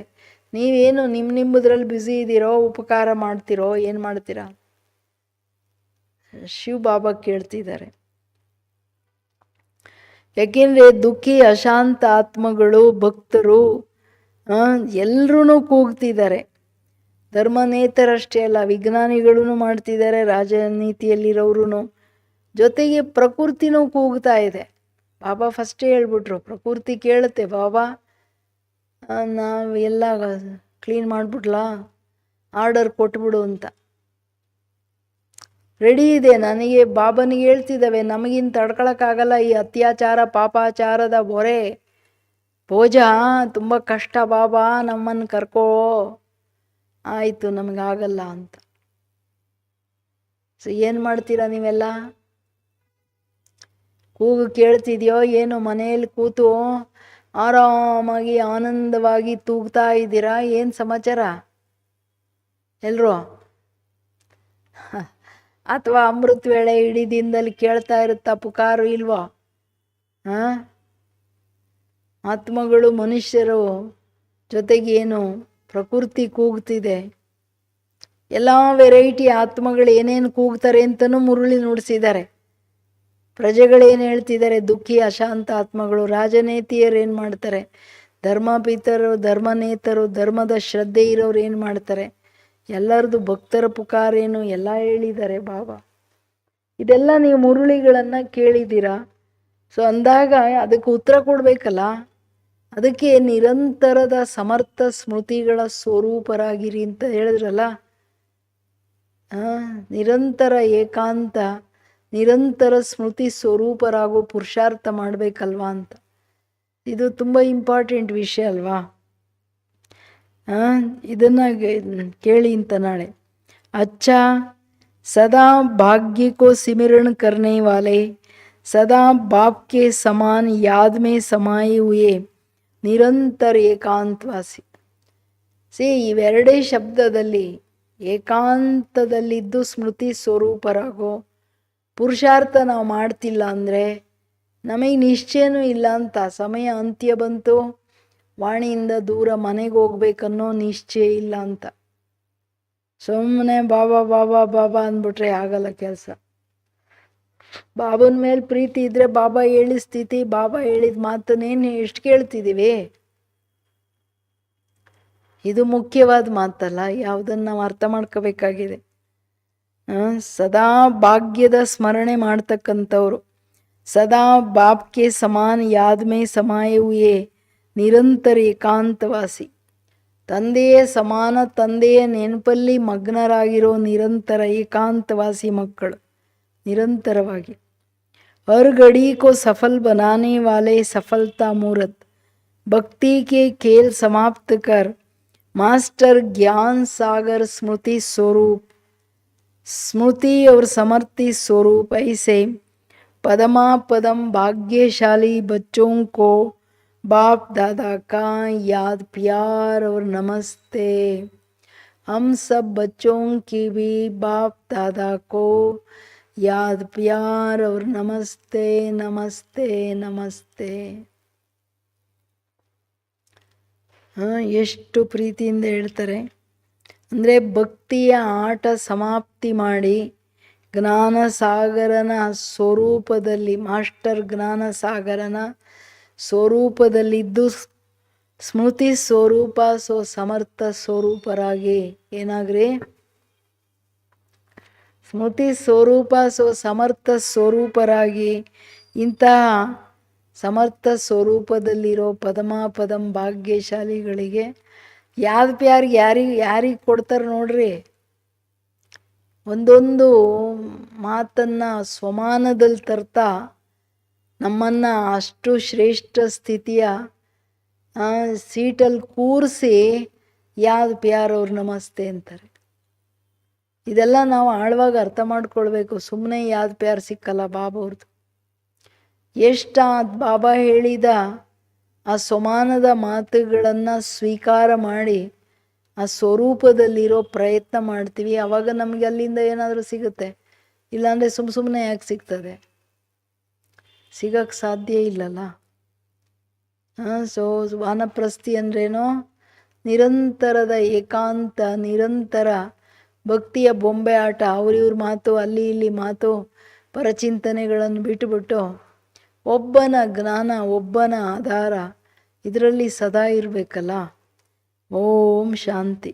ನೀವೇನು ನಿಮ್ಮದ್ರಲ್ಲಿ ಬ್ಯುಸಿ ಇದ್ದೀರೋ, ಉಪಕಾರ ಮಾಡ್ತಿರೋ, ಏನು ಮಾಡ್ತೀರಾ? ಶಿವ ಬಾಬಾ ಕೇಳ್ತಿದ್ದಾರೆ. ಯಾಕೆಂದರೆ ದುಃಖಿ ಅಶಾಂತ ಆತ್ಮಗಳು, ಭಕ್ತರು ಎಲ್ಲರೂ ಕೂಗ್ತಿದ್ದಾರೆ. ಧರ್ಮನೇತರಷ್ಟೇ ಅಲ್ಲ, ವಿಜ್ಞಾನಿಗಳೂ ಮಾಡ್ತಿದ್ದಾರೆ, ರಾಜನೀತಿಯಲ್ಲಿರೋರು, ಜೊತೆಗೆ ಪ್ರಕೃತಿನೂ ಕೂಗ್ತಾ ಇದೆ. ಬಾಬಾ ಫಸ್ಟೇ ಹೇಳ್ಬಿಟ್ರು, ಪ್ರಕೃತಿ ಕೇಳುತ್ತೆ, ಬಾಬಾ ನಾವು ಎಲ್ಲ ಕ್ಲೀನ್ ಮಾಡಿಬಿಡ್ಲಾ, ಆರ್ಡರ್ ಕೊಟ್ಬಿಡು ಅಂತ ರೆಡಿ ಇದೆ. ನನಗೆ ಬಾಬನಿಗೆ ಹೇಳ್ತಿದ್ದಾವೆ, ನಮಗಿನ್ ತಡ್ಕೊಳಕ್ಕಾಗಲ್ಲ ಈ ಅತ್ಯಾಚಾರ ಪಾಪಾಚಾರದ ಹೊರೆ, ಭೋಜ ತುಂಬ ಕಷ್ಟ, ಬಾಬಾ ನಮ್ಮನ್ನು ಕರ್ಕೋ. ಆಯಿತು, ನಮಗಾಗಲ್ಲ ಅಂತ. ಸೊ ಏನು ಮಾಡ್ತೀರಾ ನೀವೆಲ್ಲ? ಕೂಗು ಕೇಳ್ತಿದ್ಯೋ ಏನು? ಮನೆಯಲ್ಲಿ ಕೂತು ಆರಾಮಾಗಿ ಆನಂದವಾಗಿ ತೂಗ್ತಾ ಇದ್ದೀರಾ? ಏನು ಸಮಾಚಾರ ಎಲ್ರು? ಅಥವಾ ಅಮೃತ ವೇಳೆ ಇಡೀ ದಿನದಲ್ಲಿ ಕೇಳ್ತಾ ಇರುತ್ತಾ ಪುಕಾರು ಇಲ್ವೋ? ಆತ್ಮಗಳು, ಮನುಷ್ಯರು, ಜೊತೆಗೇನು ಪ್ರಕೃತಿ ಕೂಗ್ತಿದೆ. ಎಲ್ಲ ವೆರೈಟಿ ಆತ್ಮಗಳು ಏನೇನು ಕೂಗ್ತಾರೆ ಅಂತಲೂ ಮುರುಳಿ ನುಡಿಸಿದ್ದಾರೆ. ಪ್ರಜೆಗಳೇನು ಹೇಳ್ತಿದ್ದಾರೆ? ದುಃಖಿ ಅಶಾಂತ ಆತ್ಮಗಳು. ರಾಜನೇತಿಯರು ಏನು ಮಾಡ್ತಾರೆ? ಧರ್ಮಪಿತರು, ಧರ್ಮನೇತರು, ಧರ್ಮದ ಶ್ರದ್ಧೆ ಇರೋರು ಏನು ಮಾಡ್ತಾರೆ? ಎಲ್ಲರದು ಭಕ್ತರ ಪುಕಾರೇನು ಎಲ್ಲ ಹೇಳಿದ್ದಾರೆ ಬಾಬಾ. ಇದೆಲ್ಲ ನೀವು ಮುರುಳಿಗಳನ್ನು ಕೇಳಿದ್ದೀರಾ. ಸೊ ಅಂದಾಗ ಅದಕ್ಕೆ ಉತ್ತರ ಕೊಡಬೇಕಲ್ಲ. ಅದಕ್ಕೆ ನಿರಂತರದ ಸಮರ್ಥ ಸ್ಮೃತಿಗಳ ಸ್ವರೂಪರಾಗಿರಿ ಅಂತ ಹೇಳಿದ್ರಲ್ಲ. ನಿರಂತರ ಏಕಾಂತ, ನಿರಂತರ ಸ್ಮೃತಿ ಸ್ವರೂಪರಾಗೋ ಪುರುಷಾರ್ಥ ಮಾಡಬೇಕಲ್ವಾ ಅಂತ. ಇದು ತುಂಬ ಇಂಪಾರ್ಟೆಂಟ್ ವಿಷಯ ಅಲ್ವಾ? ಇದನ್ನು ಕೇಳಿ ಅಂತ ನಾಳೆ. अच्छा सदा भाग्य को सिमरण करने वाले, सदा बाप के समान याद में समाये हुए ನಿರಂತರ ಏಕಾಂತವಾಸಿ. ಇವೆರಡೇ ಶಬ್ದದಲ್ಲಿ ಏಕಾಂತದಲ್ಲಿದ್ದು ಸ್ಮೃತಿ ಸ್ವರೂಪರಾಗೋ ಪುರುಷಾರ್ಥ ನಾವು ಮಾಡ್ತಿಲ್ಲ ಅಂದರೆ ನಮಗೆ ನಿಶ್ಚಯನೂ ಇಲ್ಲ ಅಂತ. ಸಮಯ ಅಂತ್ಯ ಬಂತು, ವಾಣಿಯಿಂದ ದೂರ ಮನೆಗೆ ಹೋಗ್ಬೇಕನ್ನೋ ನಿಶ್ಚಯ ಇಲ್ಲ ಅಂತ. ಸುಮ್ಮನೆ ಬಾಬಾ ಬಾಬಾ ಬಾಬಾ ಅಂದ್ಬಿಟ್ರೆ ಆಗಲ್ಲ ಕೆಲಸ. ಬಾಬನ ಮೇಲೆ ಪ್ರೀತಿ ಇದ್ದರೆ ಬಾಬಾ ಹೇಳಿದ ಸ್ಥಿತಿ, ಬಾಬಾ ಹೇಳಿದ ಮಾತನ್ನೇನು ಎಷ್ಟು ಕೇಳ್ತಿದ್ದೀವಿ? ಇದು ಮುಖ್ಯವಾದ ಮಾತಲ್ಲ, ಯಾವುದನ್ನು ನಾವು ಅರ್ಥ ಮಾಡ್ಕೋಬೇಕಾಗಿದೆ. ಸದಾ ಭಾಗ್ಯದ ಸ್ಮರಣೆ ಮಾಡ್ತಕ್ಕಂಥವ್ರು, ಸದಾ ಬಾಪ್ಗೆ ಸಮಾನ ಯಾದ್ಮೇ ಸಮಾಯ ಹುಯೇ ನಿರಂತರ ಏಕಾಂತವಾಸಿ, ತಂದೆಯ ಸಮಾನ ತಂದೆಯ ನೆನಪಲ್ಲಿ ಮಗ್ನರಾಗಿರೋ ನಿರಂತರ ಏಕಾಂತವಾಸಿ ಮಕ್ಕಳು. ನಿರಂತರವಾಗಿ हर घड़ी को सफल बनाने वाले सफलता मूर्त, भक्ति के खेल समाप्त कर मास्टर ज्ञान सागर स्मृति स्वरूप, स्मृति और समर्थि स्वरूप, ऐसे पदमा पदम भाग्यशाली बच्चों को बाप दादा का याद प्यार और नमस्ते. हम सब बच्चों की भी बाप दादा को याद प्यार और नमस्ते नमस्ते नमस्ते. ಎಷ್ಟು ಪ್ರೀತಿಯಿಂದ ಹೇಳ್ತಾರೆ ಅಂದರೆ, ಭಕ್ತಿಯ ಆಟ ಸಮಾಪ್ತಿ ಮಾಡಿ ಜ್ಞಾನ ಸಾಗರನ ಸ್ವರೂಪದಲ್ಲಿ, ಮಾಸ್ಟರ್ ಜ್ಞಾನ ಸಾಗರನ ಸ್ವರೂಪದಲ್ಲಿದ್ದು ಸ್ಮೃತಿ ಸ್ವರೂಪ ಸಮರ್ಥ ಸ್ವರೂಪರಾಗಿ ಏನಾಗ್ರಿ? ಸ್ಮೃತಿ ಸ್ವರೂಪ ಸಮರ್ಥ ಸ್ವರೂಪರಾಗಿ ಇಂತಹ ಸಮರ್ಥ ಸ್ವರೂಪದಲ್ಲಿರೋ ಪದಂ ಭಾಗ್ಯಶಾಲಿಗಳಿಗೆ ಯಾವ್ದು ಪ್ಯಾರಿಗೆ ಯಾರಿಗೆ ಕೊಡ್ತಾರೆ ನೋಡ್ರಿ. ಒಂದೊಂದು ಮಾತನ್ನು ಸ್ವಮಾನದಲ್ಲಿ ತರ್ತಾ ನಮ್ಮನ್ನು ಅಷ್ಟು ಶ್ರೇಷ್ಠ ಸ್ಥಿತಿಯ ಸೀಟಲ್ಲಿ ಕೂರಿಸಿ ಯಾವ್ದು ಪ್ಯಾರ್ ಅವ್ರು ನಮಸ್ತೆ ಅಂತಾರೆ. ಇದೆಲ್ಲ ನಾವು ಆಳವಾಗಿ ಅರ್ಥ ಮಾಡ್ಕೊಳ್ಬೇಕು. ಸುಮ್ಮನೆ ಯಾವ್ದು ಪ್ಯಾರ್ ಸಿಕ್ಕಲ್ಲ ಬಾಬಾ ಅವ್ರದ್ದು. ಎಷ್ಟು ಬಾಬಾ ಹೇಳಿದ ಆ ಸ್ವಮಾನದ ಮಾತುಗಳನ್ನು ಸ್ವೀಕಾರ ಮಾಡಿ ಆ ಸ್ವರೂಪದಲ್ಲಿರೋ ಪ್ರಯತ್ನ ಮಾಡ್ತೀವಿ, ಆವಾಗ ನಮಗೆ ಅಲ್ಲಿಂದ ಏನಾದರೂ ಸಿಗುತ್ತೆ. ಇಲ್ಲಾಂದರೆ ಸುಮ್ಮನೆ ಯಾಕೆ ಸಿಗ್ತದೆ? ಸಿಗಕ್ಕೆ ಸಾಧ್ಯ ಇಲ್ಲಲ್ಲ. ವಾನಪ್ರಸ್ಥಿ ಅಂದ್ರೇನೋ ನಿರಂತರದ ಏಕಾಂತ, ನಿರಂತರ ಭಕ್ತಿಯ ಬೊಂಬೆ ಆಟ. ಅವ್ರಿವ್ರ ಮಾತು, ಅಲ್ಲಿ ಇಲ್ಲಿ ಮಾತು, ಪರಚಿಂತನೆಗಳನ್ನು ಬಿಟ್ಟುಬಿಟ್ಟು ಒಬ್ಬನ ಜ್ಞಾನ, ಒಬ್ಬನ ಆಧಾರ ಇದರಲ್ಲಿ ಸದಾ ಇರಬೇಕಲ್ಲ. ಓಂ ಶಾಂತಿ.